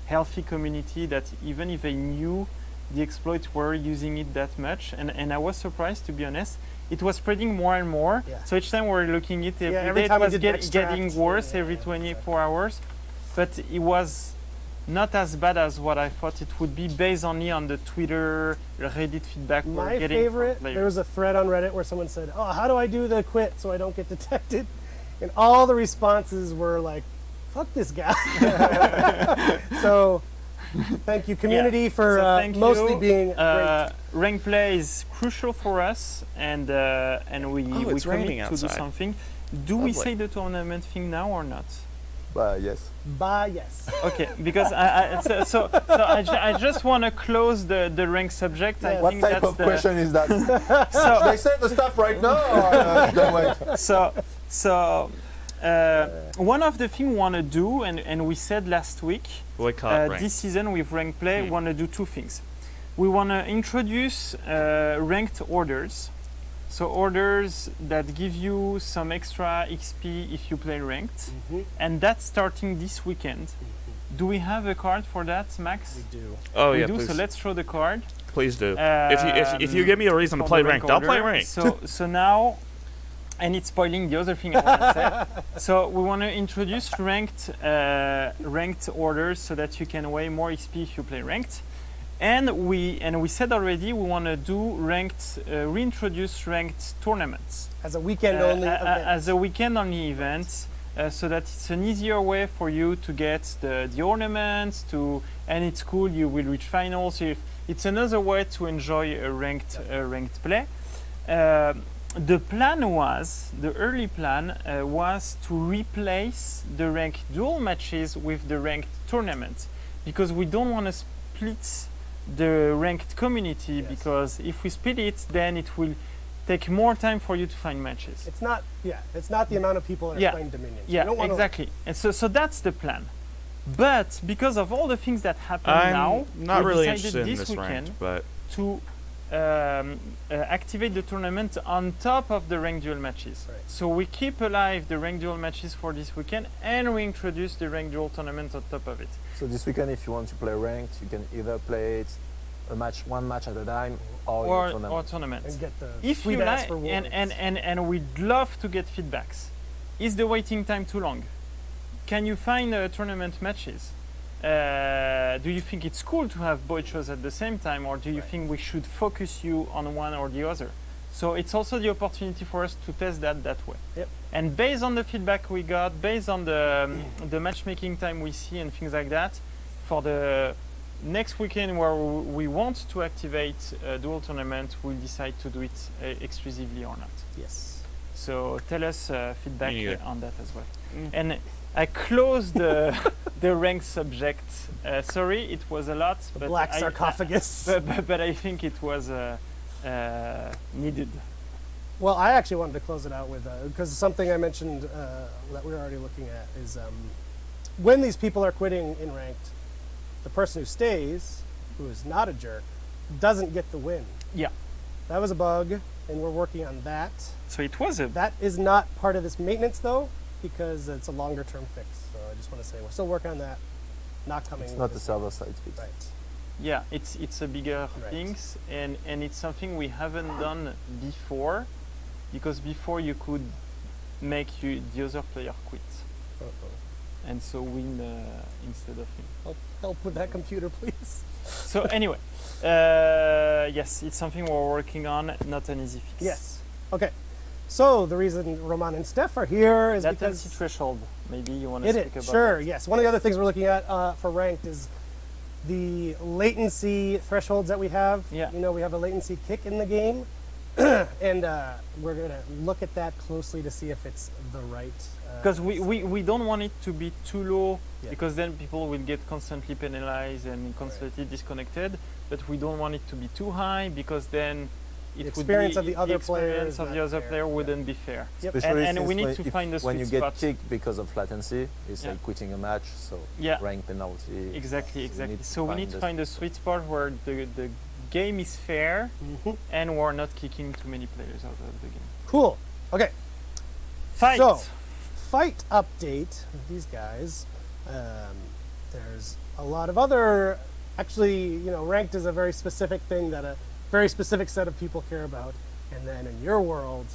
healthy community that even if they knew the exploits were using it that much. And I was surprised, to be honest. It was spreading more and more. Yeah. So each time we're looking at it, every it time we was did an extract, getting worse yeah, every yeah, 24 hours. But it was not as bad as what I thought it would be based only on the Twitter, Reddit feedback we're My getting from favorite, players. there was a thread on Reddit where someone said, "Oh, how do I do the quit so I don't get detected?" And all the responses were like, "Fuck this guy." So, thank you, community, for So thank mostly you. being great. Rank play is crucial for us, and we it's raining commit to do outside. something. Do we Lovely. say the tournament thing now or not? Yes. Bye, yes. Okay, because I just want to close the rank subject. I Yeah. What think type that's of question is that? so Should I say the stuff right now or then wait? so one of the things we want to do, and we said last week, Boycott rank. this season with rank play, we want to do two things. We want to introduce ranked orders. So orders that give you some extra XP if you play ranked. Mhm. And that's starting this weekend. Do we have a card for that, Max? We do. Oh we yeah, do, please, so let's show the card. please do. If you give me a reason to for play the rank ranked, I'll play order. ranked. So now, and it's spoiling the other thing I want to say. So we want to introduce ranked orders so that you can weigh more XP if you play ranked. And we said already we want to do ranked, reintroduce ranked tournaments As a weekend only event. as a weekend only event, so that it's an easier way for you to get the ornaments and it's cool. You will reach finals. It's another way to enjoy a ranked play. The early plan was to replace the ranked duel matches with the ranked tournament, because we don't want to split the ranked community, Yes. because if we split it, then it will take more time for you to find matches. It's not the amount of people that are Yeah. playing Dominion. Yeah, You don't wanna- exactly. And so that's the plan. But because of all the things that happen I'm now, not we really decided interested in this this weekend ranked, but to activate the tournament on top of the ranked duel matches. Right. So we keep alive the ranked duel matches for this weekend, and we introduce the ranked duel tournament on top of it. So this weekend, if you want to play ranked, you can either play it one match at a time, or your Or tournament. tournaments. And get the If sweet you ass like, rewards. and we'd love to get feedbacks. Is the waiting time too long? Can you find tournament matches? Do you think it's cool to have both shows at the same time, or do you think we should focus you on one or the other? So it's also the opportunity for us to test that way. Yep. And based on the feedback we got, based on the matchmaking time we see and things like that, for the next weekend where we want to activate a dual tournament, we'll decide to do it exclusively or not. Yes. So tell us feedback Me neither. on that as well. Mm. And I closed the ranked subject. Sorry, it was a lot, The but black I- sarcophagus. but I think it was needed. Well, I actually wanted to close it out with because something I mentioned that we were already looking at is when these people are quitting in ranked, the person who stays, who is not a jerk, doesn't get the win. Yeah. That was a bug, and we're working on that. So it was a That is not part of this maintenance though, because it's a longer term fix. So I just want to say we're still working on that. Not coming. It's with not the this- server side fix. Right. yeah. It's a bigger Right. things, and it's something we haven't done before, because before you could make the other player quit Uh-oh. and so win instead of him. Help with that computer, please. So anyway, yes, it's something we're working on, not an easy fix. Yes. Okay. So the reason Roman and Steph are here is Latency because threshold. Maybe you want to it speak is about sure. that. Yes. One of the other things we're looking at for ranked is the latency thresholds that we have. Yeah. You know, we have a latency kick in the game, and we're gonna look at that closely to see if it's the right. Because we don't want it to be too low, Yeah. because then people will get constantly penalized and constantly disconnected. But we don't want it to be too high, because then The it would experience be of the other player experience is of the not other fair. player Yeah. wouldn't be fair. Yep. Especially And we since need when- to if- find the when sweet you get spot. kicked because of latency, it's Yeah. like quitting a match. So Yeah. rank penalty. Exactly, So exactly. need So we need to the- find a sweet spot where the game is fair Mhm. and we're not kicking too many players out of the game. Cool. Okay. Fight! So, fight update with these guys. There's a lot of other. Actually, you know, ranked is a very specific thing that a very specific set of people care about. And then in your world,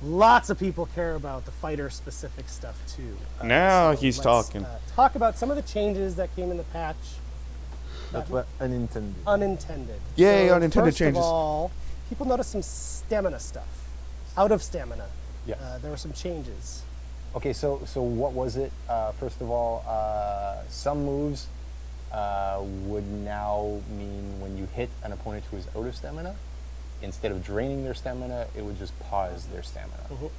lots of people care about the fighter-specific stuff too. Now so he's let's, talking. Talk about some of the changes that came in the patch. That were unintended. Unintended. Yay, So unintended first changes. Of all, people noticed some stamina stuff. Out of stamina. Yes. There were some changes. Okay, so what was it? First of all, some moves would now mean when you hit an opponent who is out of stamina, instead of draining their stamina, it would just pause their stamina. Mhm.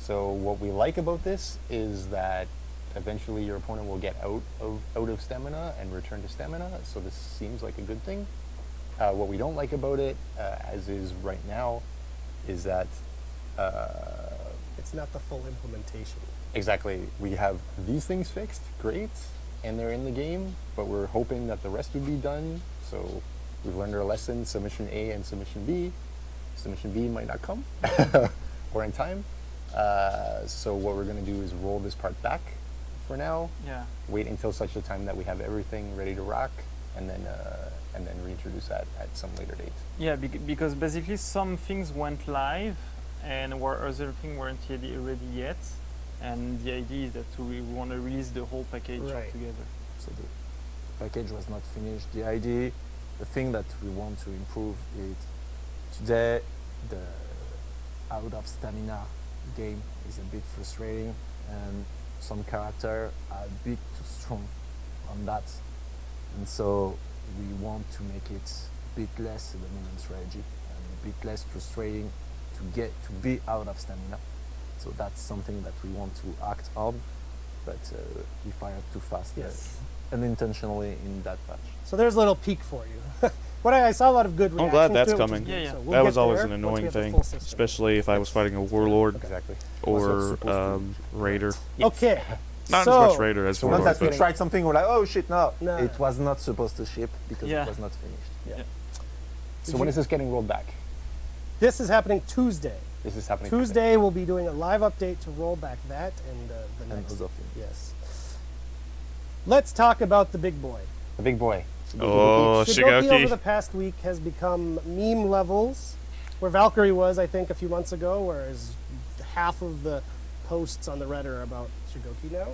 So what we like about this is that eventually your opponent will get out of stamina and return to stamina. So this seems like a good thing. What we don't like about it, as is right now, is that It's not the full implementation. exactly we have these things fixed, great, and they're in the game, but we're hoping that the rest would be done. So we've learned our lesson, submission A and submission B. Submission B might not come or in time. So what we're going to do is roll this part back for now, Yeah. wait until such a time that we have everything ready to rock, and then reintroduce that at some later date. Yeah, because basically some things went live and where other things weren't ready yet. And the idea is that we want to release the whole package Right. together. So the package was not finished. The thing that we want to improve is today the out of stamina game is a bit frustrating, and some characters are a bit too strong on that, and so we want to make it a bit less a dominant strategy and a bit less frustrating to be out of stamina. So that's something that we want to act on, but we fired too fast unintentionally in that patch. So there's a little peek for you. What I saw a lot of good I'm reactions glad that's to it, which is coming. good. Yeah, yeah. So we'll That get was always there an once we annoying have the thing, full system. especially if I was fighting a warlord Exactly. or supposed to raider. Okay. Not so, as much raider as so Once warlord, that we but tried something, we're like, oh shit, no, No. it was not supposed to ship because Yeah. it was not finished. So when is this getting rolled back? This is happening Tuesday. This is happening Tuesday, we'll be doing a live update to roll back that and the And next. other things. Yes. Let's talk about the big boy. The big boy. oh, Shigoki over the Shigoki. past week has become meme levels, where Valkyrie was, I think, a few months ago, whereas half of the posts on the Reddit are about Shigoki now.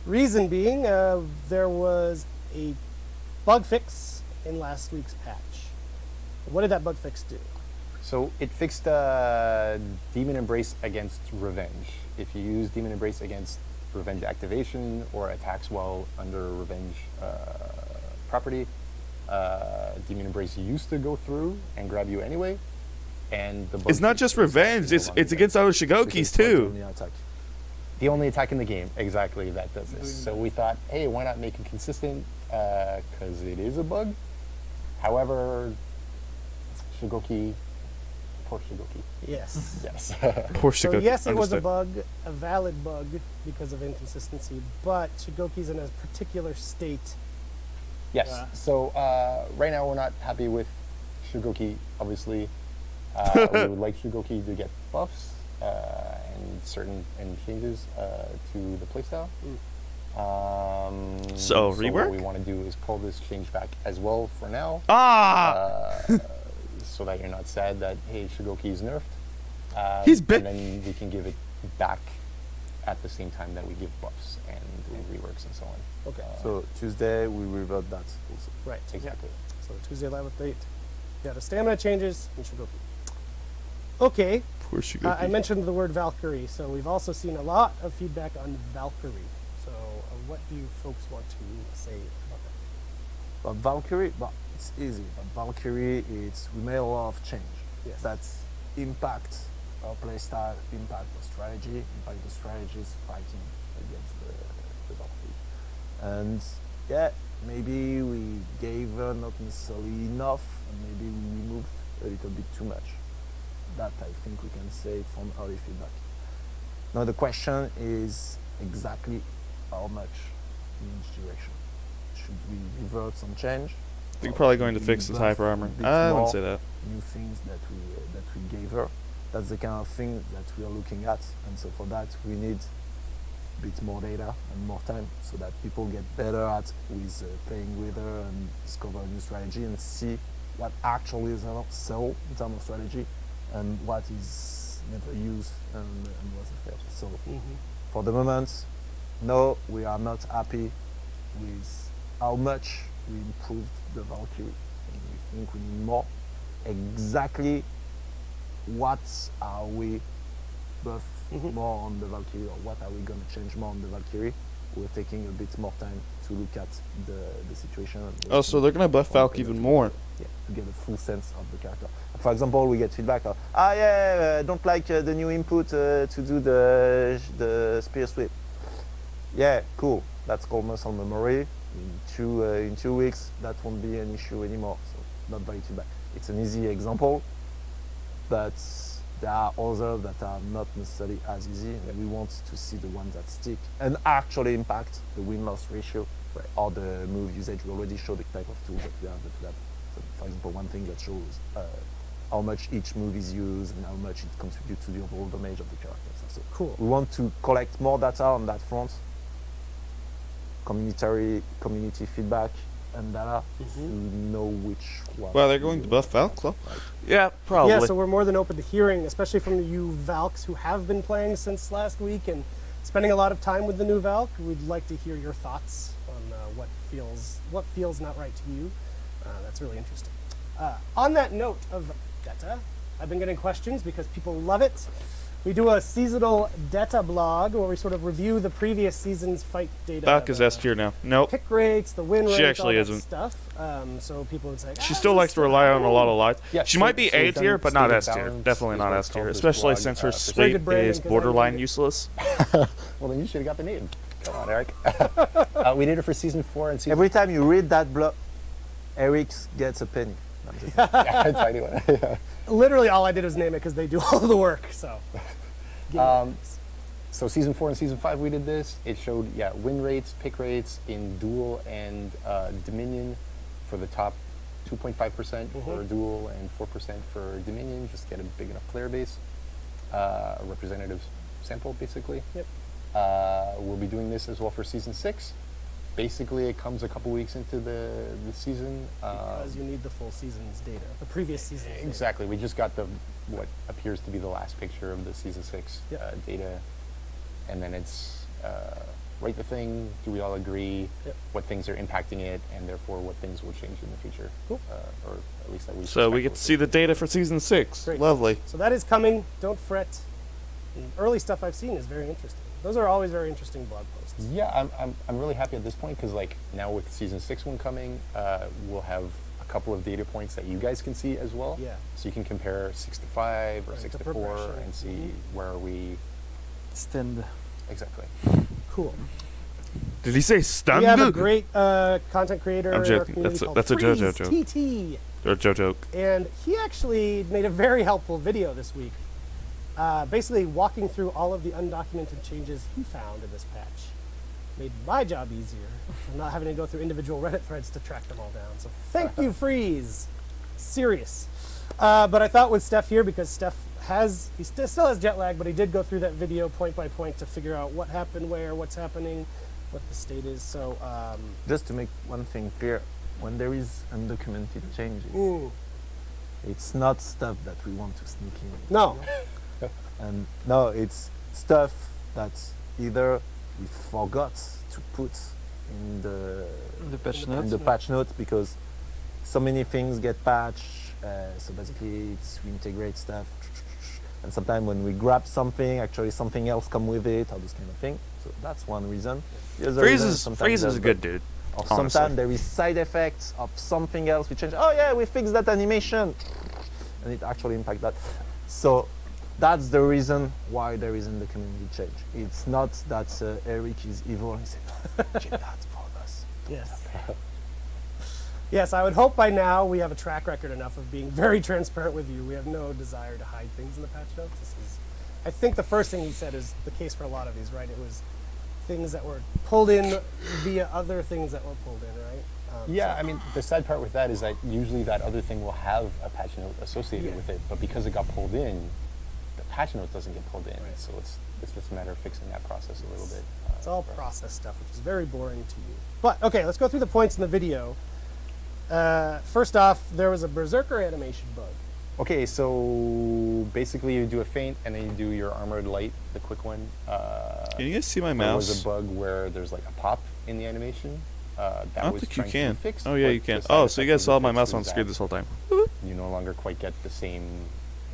Reason being, there was a bug fix in last week's patch. What did that bug fix do? So it fixed Demon Embrace against Revenge. If you use Demon Embrace against Revenge activation or attacks while under Revenge property, Demon Embrace used to go through and grab you anyway. And the bug It's not fix just is revenge, no it's longer there. against our Because Shigokis it's too. only attack. The only attack in the game, exactly, that does this. So we thought, hey, why not make it consistent? Because it is a bug. However, Shigoki, poor Shigoki. Yes. Yes. Poor So Shigoki. yes, it was a Understood. bug, a valid bug because of inconsistency, but Shigoki's in a particular state. Yes. Yeah. So right now we're not happy with Shigoki. Obviously, we would like Shigoki to get buffs and changes to the playstyle. So, what rework? we want to do is pull this change back as well for now, Ah! so that you're not sad that hey Shigoki is nerfed. He's bit- And then we can give it back at the same time that we give buffs and reworks and so on. Okay. So Tuesday we revert that also. Right. Exactly. So Tuesday live update. Yeah, the stamina changes and Shigoki. Okay. Poor Shigoki. I mentioned the word Valkyrie, so we've also seen a lot of feedback on Valkyrie. So what do you folks want to say about that? But Valkyrie, but it's easy. But Valkyrie, we made a lot of change. Yes. That's impact our playstyle, impact the strategy, impact the strategies fighting against the Valkyrie. And yeah, maybe we gave her not necessarily enough, and maybe we removed a little bit too much. That I think we can say from early feedback. Now the question is exactly how much in each direction. Should we revert some change? They're Or probably should going to we fix this buff hyper armor. a bit I wouldn't more say that. new things that we gave her? That's the kind of thing that we are looking at, and so for that we need a bit more data and more time, so that people get better at with playing with her and discover a new strategy and see what actually is sell in terms of strategy and what is never used and was a fail. So for the moment, no, we are not happy with how much we improved the Valkyrie. And we think we need more. Exactly what are we buff more on the Valkyrie, or what are we going to change more on the Valkyrie? We're taking a bit more time to look at the situation. And Oh, so they're gonna buff Valk even more. Yeah, to get a full sense of the character. For example, we get feedback of, don't like the new input to do the spear sweep. Yeah, cool. That's called muscle memory. In 2 weeks, that won't be an issue anymore. So not valid feedback. It's an easy example, but there are others that are not necessarily as easy, and we want to see the ones that stick and actually impact the win-loss ratio or the move usage. We already showed the type of tools that we have. So, for example, one thing that shows how much each move is used and how much it contributes to the overall damage of the character. So Cool. we want to collect more data on that front, community feedback and data to know which one. Well, they're going to buff Valk, though. Yeah, probably. Yeah, so we're more than open to hearing, especially from you Valks who have been playing since last week and spending a lot of time with the new Valk. We'd like to hear your thoughts on what feels not right to you. That's really interesting. On that note of data, I've been getting questions because people love it. We do a seasonal data blog where we sort of review the previous season's fight data. Valk is the S tier now. Nope. pick rates, the win rates, She actually all that isn't. stuff. So people would say, She still likes to rely on a lot of lights. Yeah, She so- might be so A we've done tier, but not State of S tier. Balance Definitely is not what S it's tier, called, this especially blog, since her for slate good branding, is 'cause I borderline read it. useless. Well, then you should have got the name. Come on, Eric. We did it for season 4 and season. Every time you read that blog, Eric gets a penny. I'm just Yeah, tiny one. Yeah. Literally all I did was name it because they do all the work. So, So season 4 and season 5 we did this. It showed win rates, pick rates in duel and Dominion for the top 2.5% for duel and 4% for Dominion. Just get a big enough player base, a representative sample basically. Yep. We'll be doing this as well for season 6. Basically, it comes a couple weeks into the season. because you need the full season's data, the previous season's data. Exactly. We just got what appears to be the last picture of the season 6 Yep. data, and then it's rate the thing. Do we all agree Yep. what things are impacting it, and therefore what things will change in the future, Cool. or at least that we. So we get to see the data for season 6. Great. Lovely. So that is coming. Don't fret. And early stuff I've seen is very interesting. Those are always very interesting blog posts. Yeah, I'm really happy at this point because like now with season 6 one coming, we'll have a couple of data points that you guys can see as well. Yeah. So you can compare 6 to 5 or Right, 6 the to 4 progression. and see where are we Stand. exactly. Cool. Did he say stun? We have a great content creator I'm in our joking. community That's a called JoJo Freeze joke. TT. Or JoJo. And he actually made a very helpful video this week, basically walking through all of the undocumented changes he found in this patch. Made my job easier, not having to go through individual Reddit threads to track them all down. So thank you, Freeze. Serious. But I thought with Steph here, because Steph still has jet lag, but he did go through that video point by point to figure out what happened where, what's happening, what the state is. So, just to make one thing clear, when there is undocumented changes, it's not stuff that we want to sneak in. no. And no, it's stuff that either we forgot to put in the The patch in notes. the patch notes because so many things get patched. So basically, we integrate stuff, and sometimes when we grab something, actually something else come with it, or this kind of thing. So that's one reason. The other reason, sometimes Freeze is a there's good dude. Or Honestly. sometimes there is side effects of something else. We change. Oh yeah, we fixed that animation, and it actually impacts that. So that's the reason why there isn't the community change. It's not that Eric is evil and he said, change that for us. Yes. Yes, I would hope by now we have a track record enough of being very transparent with you. We have no desire to hide things in the patch notes. This is, I think the first thing he said is the case for a lot of these, right? It was things that were pulled in via other things that were pulled in, right? Yeah, I mean, the sad part with that is that usually that other thing will have a patch note associated Yeah. with it, but because it got pulled in, the patch note doesn't get pulled in. Right. So it's just a matter of fixing that process a little bit. It's all process stuff, which is very boring to you. But okay, let's go through the points in the video. First off, there was a Berserker animation bug. Okay, so basically you do a feint and then you do your armored light, the quick one. Can you guys see my There was mouse? a bug where there's like a pop in the animation. That I don't was think you trying to can. be fixed, Oh yeah, but you can. the side Oh, so you effect guys of saw the my fix mouse is on screen that this whole time. you no longer quite get the same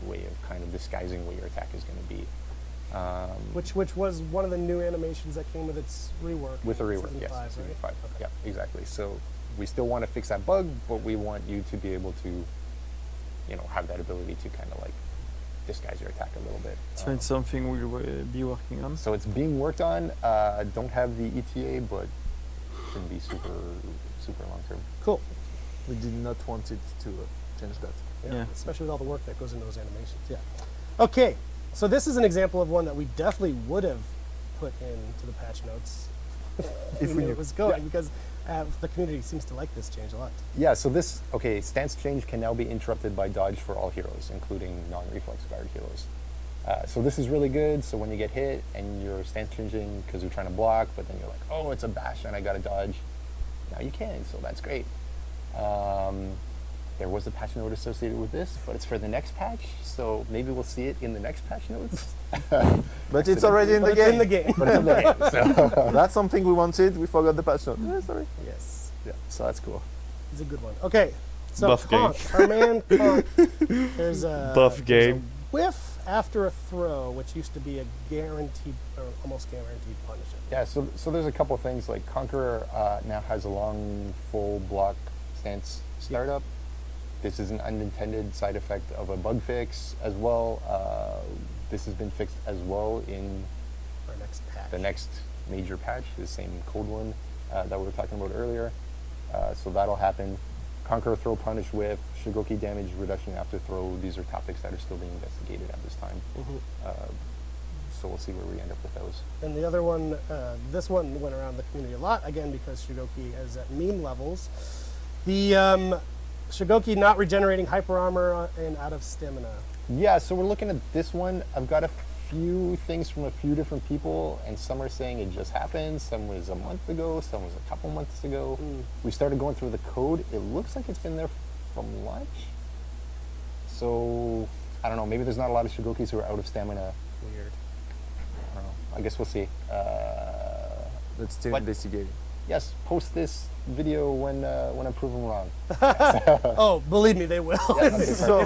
way of kind of disguising what your attack is going to be. Which was one of the new animations that came with its rework. With a in rework, season yes, 5, season right? 5. Okay. Yeah, exactly. So we still want to fix that bug, but we want you to be able to, you know, have that ability to kind of like disguise your attack a little bit. So it's something we'll be working on. So it's being worked on. Don't have the ETA, but shouldn't be super long term. Cool. We did not want it to change that. Yeah. Especially with all the work that goes into those animations. Yeah. Okay. So this is an example of one that we definitely would have put into the patch notes If we knew knew. it was going, because the community seems to like this change a lot. Yeah, so this, okay, stance change can now be interrupted by dodge for all heroes, including non-reflex guard heroes. So this is really good, so when you get hit and you're stance changing because you're trying to block, but then you're like, oh, it's a bash and I gotta dodge, now you can, so that's great. There was a patch note associated with this, but it's for the next patch, so maybe we'll see it in the next patch notes. But it's already in But the it's game. in the game. But it's in the game, so, That's something we wanted. We forgot the patch note. Yeah, sorry. Yes. yeah, so that's cool. It's a good one. Okay. So Buff game. Conk, our man Conk, there's a Buff there's a game. whiff after a throw, which used to be a guaranteed or almost guaranteed punishment. Yeah, so there's a couple things, like Conqueror now has a long full block stance startup. This is an unintended side effect of a bug fix as well. This has been fixed as well in Our next patch. the next major patch, the same code one that we were talking about earlier. So that'll happen. Conquer, throw, punish with, Shigoki damage reduction after throw. These are topics that are still being investigated at this time. So we'll see where we end up with those. And the other one, this one went around the community a lot, again, because Shigoki is at meme levels. The Shigoki not regenerating hyper armor and out of stamina. Yeah, so we're looking at this one. I've got a few things from a few different people, and some are saying it just happened. Some was a month ago, some was a couple months ago. We started going through the code. It looks like it's been there from launch. So, I don't know, maybe there's not a lot of Shigokis who are out of stamina. Weird. I don't know. I guess we'll see. Let's still What? investigate. Yes, post this video when I'm proven wrong. Oh, believe me, they will. So,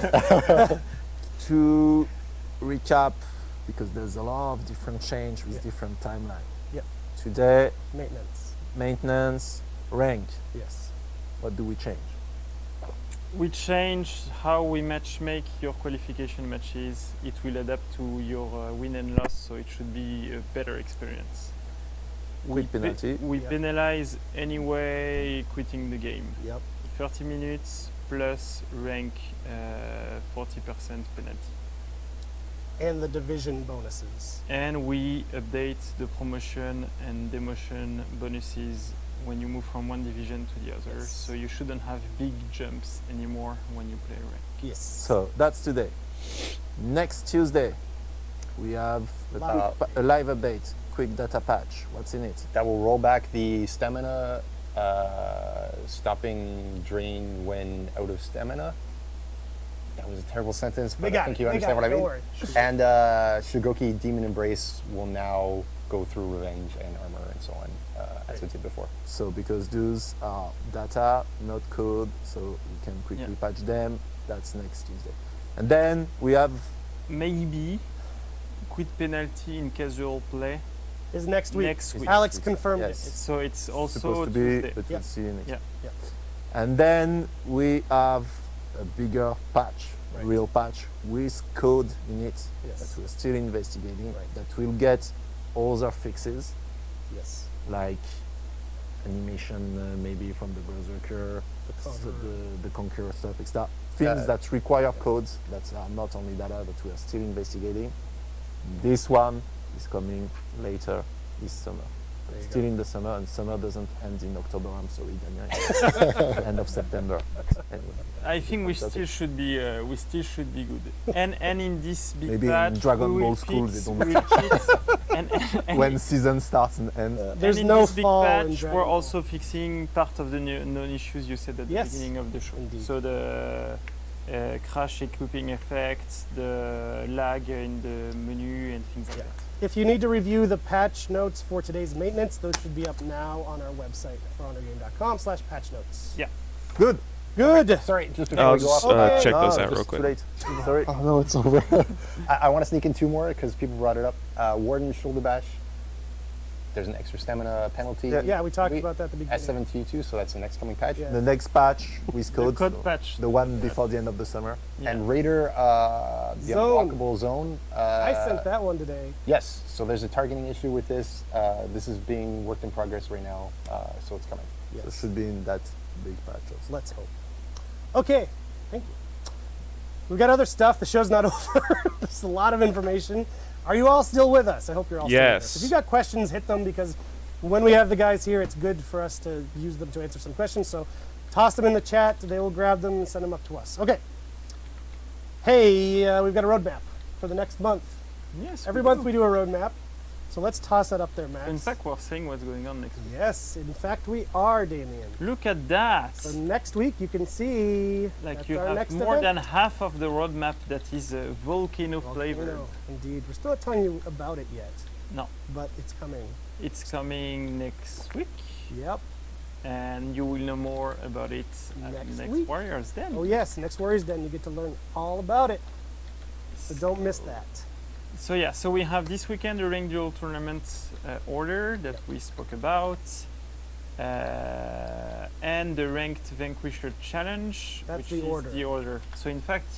to recap, because there's a lot of different change with Yeah. different timeline. Yep. Today, Maintenance. maintenance, rank. Yes. What do we change? We changed how we make your qualification matches. It will adapt to your win and loss, so it should be a better experience. Quick penalty. We Yep. penalize anyway quitting the game. Yep. 30 minutes plus rank 40% penalty. And the division bonuses. And we update the promotion and demotion bonuses when you move from one division to the other. Yes. So you shouldn't have big jumps anymore when you play rank. Yes. So that's today. Next Tuesday, we have a live update, quick data patch. What's in it? That will roll back the stamina, stopping drain when out of stamina. That was a terrible sentence, but I think you understand what I mean. Don't worry. And Shigoki Demon Embrace will now go through Revenge and Armor and so on, as it did before. So because those are data, not code, so we can quickly Yeah. patch them. That's next Tuesday. And then we have Maybe quit penalty in casual play is next week. Next week. Alex confirmed Yes. it. So it's also supposed to be, Tuesday. but Yeah. we'll see next. Yeah. Yeah. And then we have a bigger patch, Right. real patch with code in it Yes. that we're still investigating. Right. That will get other fixes Yes. like animation, maybe from the Berserker, the Conqueror stuff, etc. Things that require codes that are not only data, but we are still investigating. This one is coming later this summer. There you Still go. in the summer, and summer doesn't end in October. I'm sorry, Daniel. End of September. Anyway, I think we That's still should be good. And in this big Maybe in patch, Dragon we will Ball School they fix- don't- we will fix- and when season starts and ends. There's and in no this big fall in patch, Dragon we're Ball. also fixing part of the known issues you said at the Yes, beginning of the show. indeed. So the crash equipping effects, the lag in the menu, and things like Yeah. that. If you need to review the patch notes for today's maintenance, those should be up now on our website, forhonorgame.com/patch notes. Yeah. Good. Good. Sorry, just before I'll we go just off, check No, those out just real too quick. late. sorry, Oh no, it's over. I want to sneak in two more because people brought it up. Warden shoulder bash. There's an extra stamina penalty. Yeah, we talked about that at the beginning. S7T2, so that's the next coming patch. Yeah. The next patch with code. code so patch. The one before the end of the summer. Yeah. And Raider, the Zone. unblockable zone. I sent that one today. Yes, so there's a targeting issue with this. This is being worked in progress right now, so it's coming. So it Yes. should be in that big patch also. Let's hope. Okay, thank you. We've got other stuff. The show's not over. There's a lot of information. Are you all still with us? I hope you're all still with us. Yes. If you got questions, hit them because when we have the guys here, it's good for us to use them to answer some questions. So toss them in the chat. They will grab them and send them up to us. Okay. Hey, we've got a roadmap for the next month. Yes. Every month we do a roadmap. So let's toss that up there, Max. In fact, we're saying what's going on next week. Yes, in fact we are, Damien. Look at that. So next week you can see Like that's you our have next more event. than half of the roadmap that is volcano flavored. Volcano, indeed. We're still not telling you about it yet, No, but it's coming. it's coming next week, Yep. and you will know more about it at Next next week. Warriors then. Oh yes, next Warriors Den you get to learn all about it. So don't miss that. So yeah, so we have this weekend the Ring Duel Tournament order that we spoke about, and the Ranked Vanquisher Challenge, That's which the is order. the order. So in fact,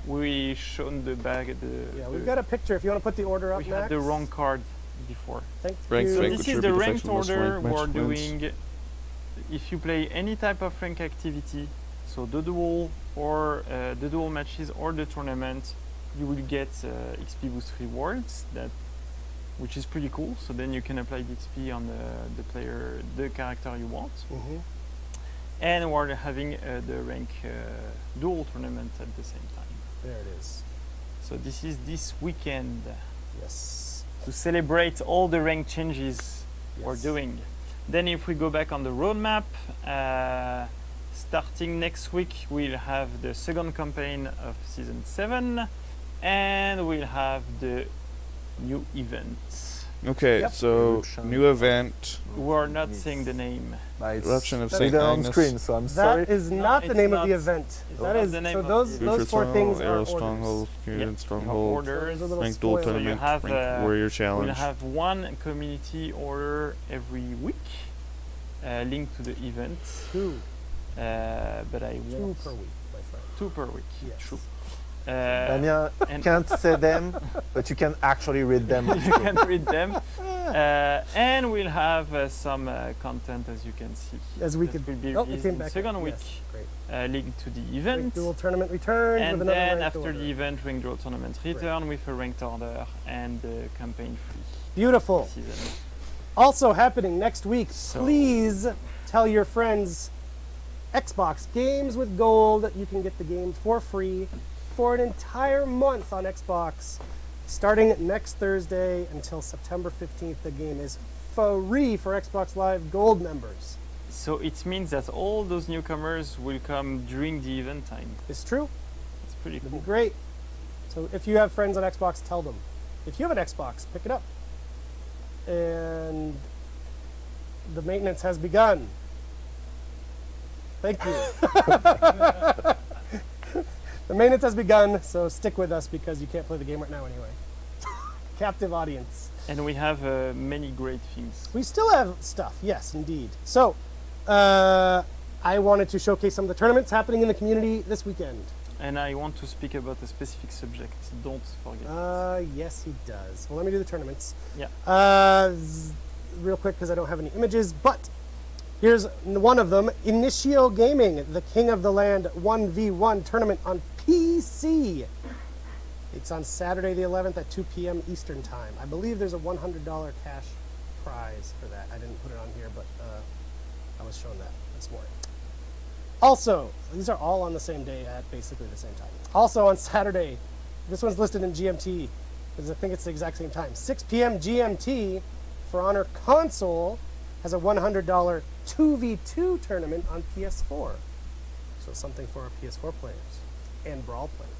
we shown the bag. Yeah, we've got a picture. If you want to put the order up we Max. had the wrong card before. Thank Ranked you. So Vanquisher this is be the the ranked faction most order ranked match we're wins. doing. If you play any type of rank activity, so the duel or the duel matches or the tournament, you will get XP boost rewards which is pretty cool. So then you can apply the XP on the character you want. Mhm. And we're having the rank duel tournament at the same time. There it is. So this is this weekend Yes. to celebrate all the rank changes we're Yes. doing. Then if we go back on the roadmap, starting next week we'll have the second campaign of season 7 and we'll have the new event. Okay, Yep. so Eruption. new event, We're not Yes. saying the name. Eruption of That's Saint Either on Agnes, screen, so I'm sorry. That is No, not the it's name of the not. event. It's That not is the name so of those the those Future four things Stronghold, are Arrow orders. Stronghold, Community Yeah. Stronghold, Orders. Those are the Ranked little Duel spoilers. Tournament, have, Ranked Warrior We'll Challenge. have one community order every week linked to the event, Two but I won't. per week, my friend. 2 per week. Yes. True. Daniel and- can't say them, but you can actually read them. You can read them. And we'll have some content, as you can see, As we that could. will be Oh, it released came in the back. second week, Yes, great. linked to the Ranked event. Duel tournament returns And with another then ranked after order. the event, Ring Duel Tournament return with a ranked order and the campaign free Beautiful. season. Also happening next week. So- Please tell your friends. Xbox Games with Gold. You can get the game for free for an entire month on Xbox. Starting next Thursday until September 15th, the game is free for Xbox Live Gold members. So it means that all those newcomers will come during the event time. It's true. It's pretty It'd cool. be great. So if you have friends on Xbox, tell them. If you have an Xbox, pick it up. And the maintenance has begun. Thank you. The maintenance has begun, so stick with us because you can't play the game right now anyway. captive audience. And we have many great things. We still have stuff, yes, indeed. So, I wanted to showcase some of the tournaments happening in the community this weekend. And I want to speak about a specific subject. Don't forget. Yes, he does. Well, let me do the tournaments. Yeah. Real quick, because I don't have any images, but here's one of them. Initio Gaming, the King of the Land 1v1 tournament on PC. It's on Saturday the 11th at 2 p.m. Eastern Time. I believe there's a $100 cash prize for that. I didn't put it on here, but I was shown that this morning. Also, these are all on the same day at basically the same time. Also on Saturday, this one's listed in GMT, because I think it's the exact same time. 6 p.m. GMT, For Honor Console has a $100 2v2 tournament on PS4. So something for our PS4 players and Brawl players.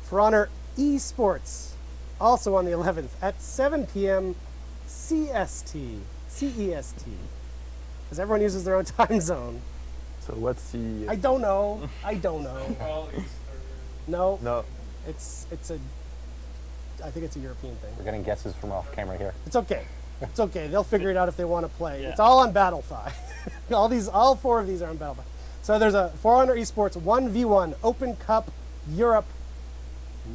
For Honor Esports, also on the 11th at 7 p.m. CEST, because everyone uses their own time zone. So what's the? I don't know. I don't know. No, No. it's a. I think it's a European thing. We're getting guesses from off camera here. It's okay. It's okay. They'll figure it out if they want to play. Yeah. It's all on Battlefy. all four of these are on Battlefy. So there's a For Honor Esports 1v1 Open Cup Europe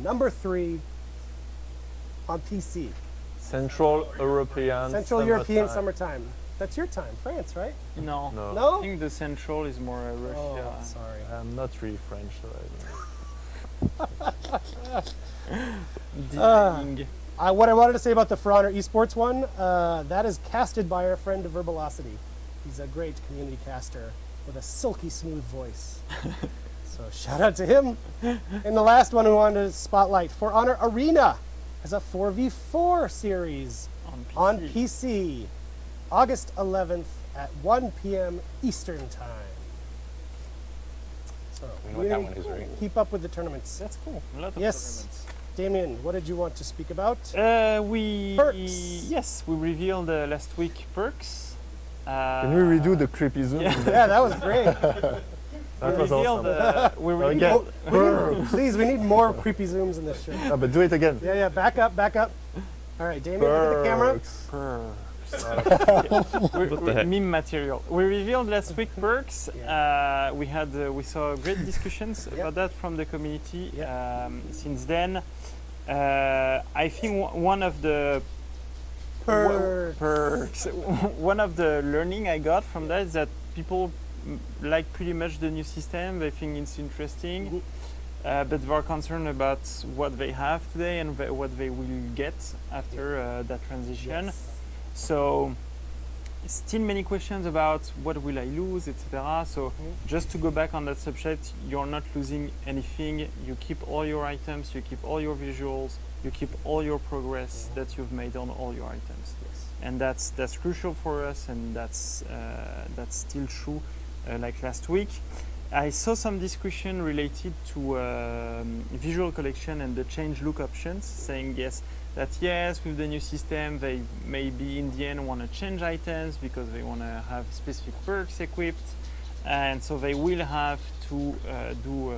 #3 on PC. Central European. Central European summertime. summertime. That's your time, France, right? No. No. I No? think the central is more Russia. Oh, sorry. I'm not really French, so Dealing. What I wanted to say about the For Honor Esports one, that is casted by our friend Verbalocity. He's a great community caster with a silky smooth voice. So shout out to him. And the last one we wanted to spotlight, For Honor Arena has a 4v4 series on PC, August 11th at 1 p.m. Eastern Time. So We know what that one is, right? keep up with the tournaments. That's cool. A lot of Yes. tournaments. Damien, what did you want to speak about? We Perks. we revealed last week perks. can we redo the creepy zoom? yeah. Yeah, that was great. That we was revealed, awesome. we Again. revealed, Please, we need more creepy zooms in this show. No, but do it again. Yeah, yeah, back up, back up. All right, Damien, look at the camera. Perks. What the heck? meme material. We revealed last week perks. We saw great discussions about that from the community. Since then, I think one of the perks, one of the learning I got from that is that people like pretty much the new system. They think it's interesting, but they're concerned about what they have today and what they will get after that transition. Yes. So still many questions about what will I lose, etc. So just to go back on that subject, you're not losing anything. You keep all your items, you keep all your visuals, you keep all your progress that you've made on all your items. Yes. And that's crucial for us, and that's still true. Like last week, I saw some discussion related to visual collection and the change look options, saying yes, with the new system, they maybe in the end want to change items because they want to have specific perks equipped, and so they will have to do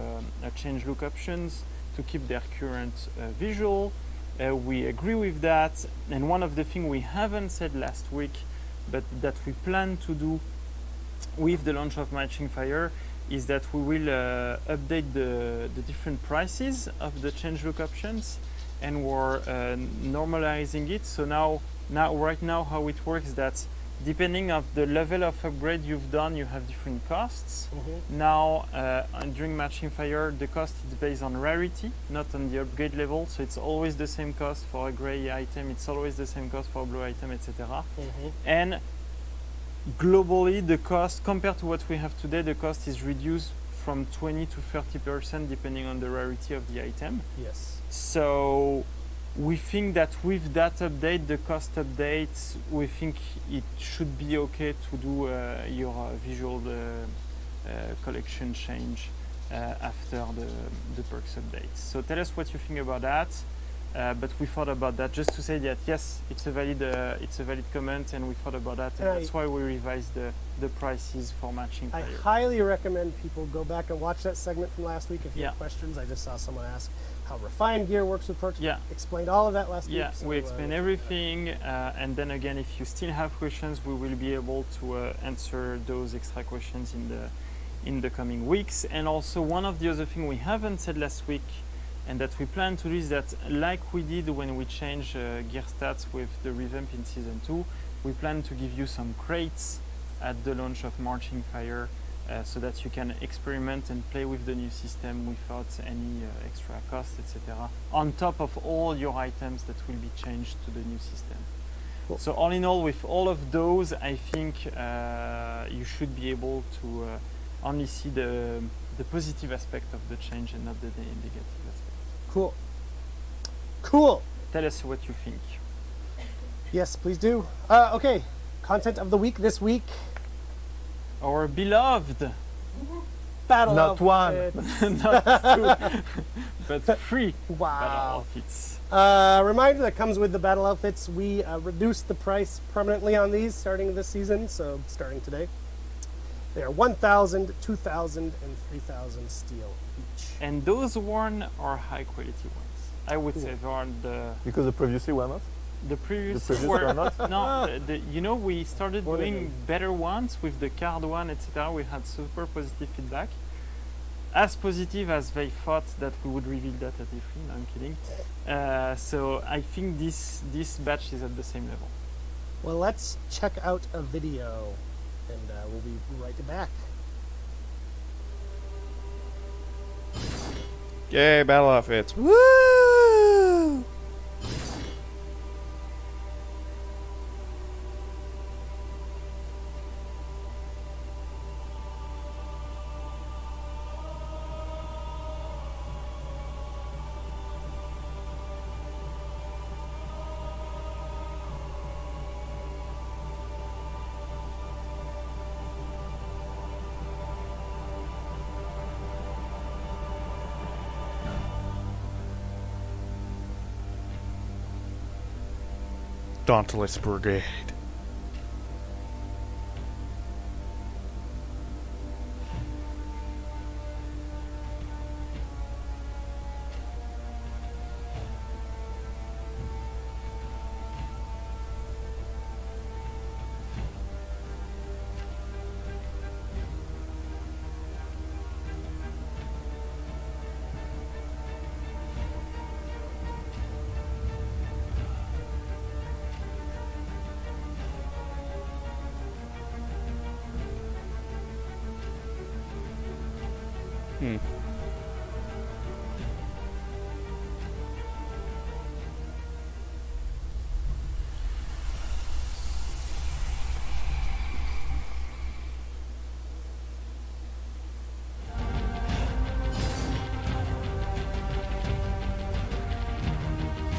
a change look options to keep their current visual. We agree with that, and one of the things we haven't said last week, but that we plan to do with the launch of Matching Fire, is that we will update the different prices of the change look options, and we're normalizing it. So right now how it works is that depending on the level of upgrade you've done, you have different costs. Now during Matching Fire, the cost is based on rarity, not on the upgrade level. So it's always the same cost for a gray item, it's always the same cost for a blue item, etc. And globally, the cost compared to what we have today, the cost is reduced from 20 to 30% depending on the rarity of the item. Yes. So we think that with that update, the cost update, we think it should be okay to do your visual collection change after the perks update. So tell us what you think about that. But we thought about that just to say that yes, it's a valid comment, and we thought about that, and And that's why we revised the prices for matching I fire. highly recommend people go back and watch that segment from last week if you Yeah. have questions. I just saw someone ask how refined gear works with perks. Yeah. Explained all of that last Yeah, week. so, we explain everything, and then again, if you still have questions, we will be able to answer those extra questions in the coming weeks. And also, one of the other things we haven't said last week, and that we plan to do, is that, like we did when we changed gear stats with the revamp in season 2, we plan to give you some crates at the launch of Marching Fire, so that you can experiment and play with the new system without any extra cost, etc. On top of all your items that will be changed to the new system. Cool. So all in all, with all of those, I think you should be able to only see the positive aspect of the change and not the negative aspect. Cool. Cool. Tell us what you think. Yes, please do. Okay. Content of the week this week. Our beloved, Battle Not one. outfits. not two, but three battle Wow. outfits. Reminder that comes with the battle outfits. We reduced the price permanently on these starting this season, so starting today. They are 1,000, 2,000, and 3,000 steel each. And those one are high quality ones. I would say they are Because the previously were not. the previous, The previous were were not? no, you know, we started One of doing them. better ones with the card one, etc. We had super positive feedback. As positive as they thought that we would reveal that at E3. No, I'm kidding. So I think this batch is at the same level. Well, let's check out a video, and we'll be right back. Yay, battle outfits. Woo! Dauntless Brigade.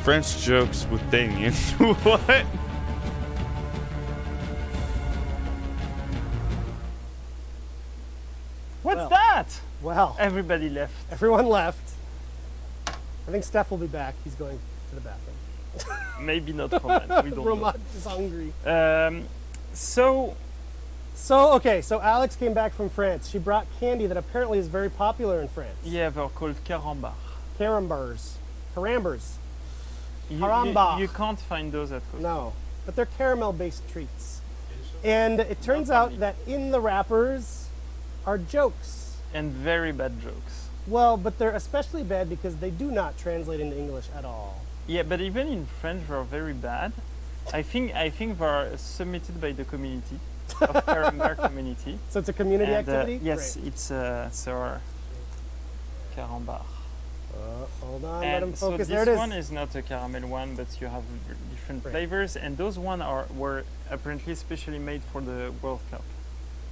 French jokes with Damien. What? What's Well. that? Wow. Everybody left. Everyone left. I think Steph will be back. He's going to the bathroom. Maybe not Roman. We don't Roman is hungry. know. So So Alex came back from France. She brought candy that apparently is very popular in France. yeah, they're called carambar. Carambars. Carambars. You, Caramba. you can't find those at Costco. No, but they're caramel-based treats. And it turns out that in the wrappers are jokes. And very bad jokes. Well, but they're especially bad because they do not translate into English at all. Yeah, but even in French, they're very bad. I think they're submitted by the community of carambar community. So it's a community And, activity? yes, Great. it's carambar. Hold on, let him And so focus. this There it is. one is not a caramel one, but you have different Right. flavors, and those one were apparently specially made for the World Cup.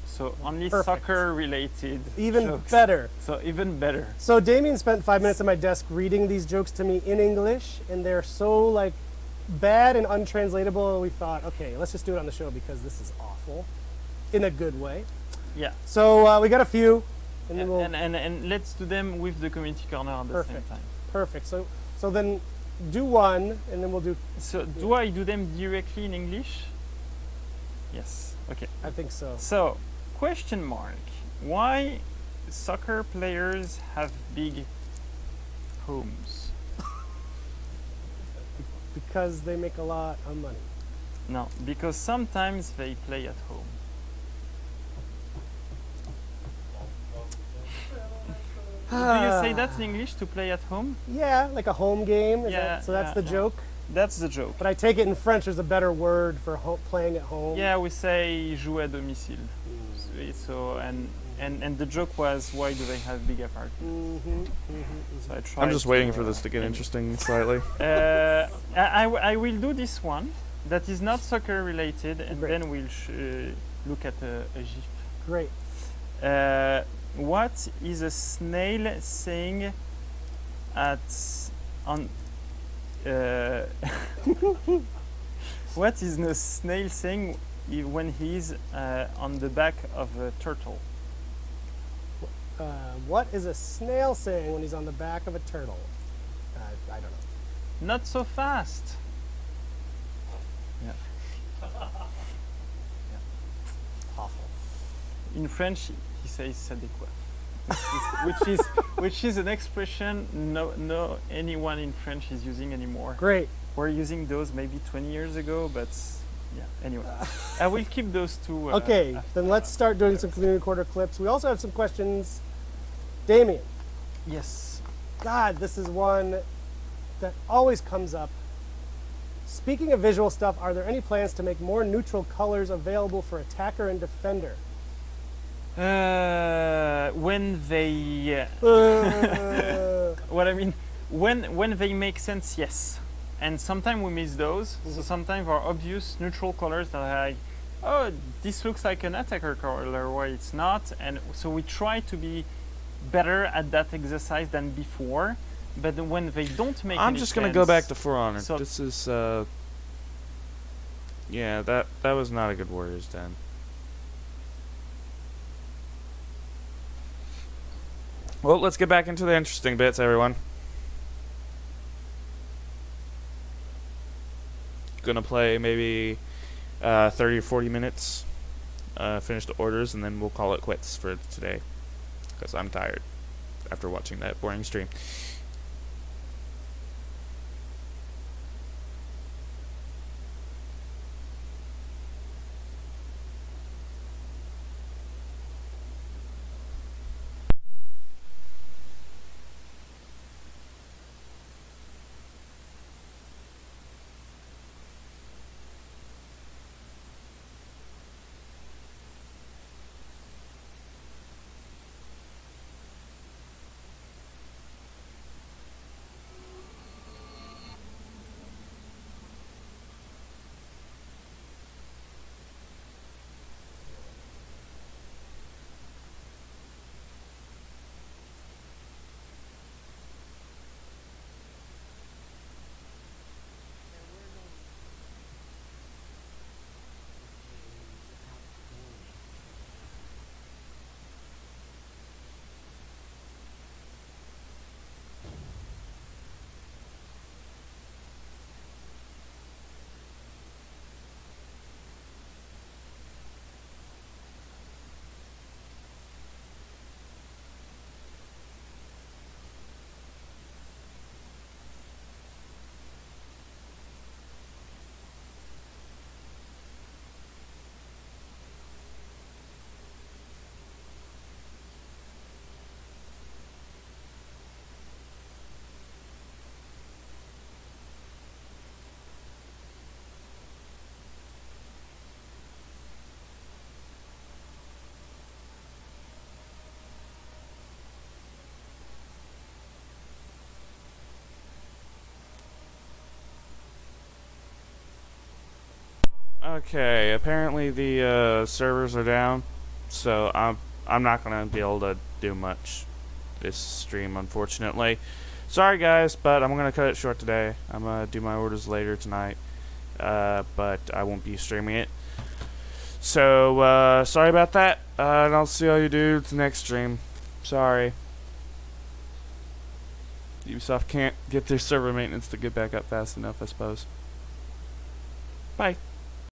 So only Perfect. soccer related. Even jokes. better. So even better. So Damien spent 5 minutes at my desk reading these jokes to me in English, and they're so like bad and untranslatable. We thought, okay, let's just do it on the show because this is awful, in a good way. Yeah. So we got a few, and then And, we'll and let's do them with the community corner at the same Perfect. time. perfect. So then do one, and then we'll do. So do I do them directly in English? Yes. Okay. I think so. So, question mark. Why soccer players have big homes? Because they make a lot of money. No, because sometimes they play at home. Do you say that in English, to play at home? Yeah, like a home game. Is Yeah, that, so that's yeah, the yeah. joke. That's the joke. But I take it in French. There's a better word for playing at home. Yeah, we say jouer à domicile. So and the joke was, why do they have big apartments? So I tried. I'm just waiting for this to get interesting slightly. I will do this one that is not soccer related, and Great. then we'll look at a GIF. Great. What is a snail saying on? What is a snail saying when he's on the back of a turtle? What is a snail saying when he's on the back of a turtle? I don't know. Not so fast. Yeah. Awful. In French, he says "ça décoiffe," which is an expression no anyone in French is using anymore. Great. We're using those maybe 20 years ago, but yeah. Anyway, I will keep those two. Okay, after. then let's start doing some community recorder clips. We also have some questions. Damien, Yes. God, this is one that always comes up. Speaking of visual stuff, are there any plans to make more neutral colors available for attacker and defender? When they what I mean, when they make sense, yes. And sometimes we miss those. So sometimes our obvious neutral colors that are like, oh, this looks like an attacker color, where it's not. And so we try to be better at that exercise than before. But when they don't make I'm any just gonna sense, go back to For Honor. So- This is yeah, that was not a good Warriors Den. Well, let's get back into the interesting bits, everyone. Gonna play maybe 30 or 40 minutes, finish the orders, and then we'll call it quits for today. Because I'm tired after watching that boring stream. Okay, apparently the servers are down, so I'm not gonna be able to do much this stream, unfortunately. Sorry guys, but I'm gonna cut it short today. I'm gonna do my orders later tonight, but I won't be streaming it. So sorry about that, and I'll see all you dudes next stream. Sorry. Ubisoft can't get their server maintenance to get back up fast enough, I suppose. Bye.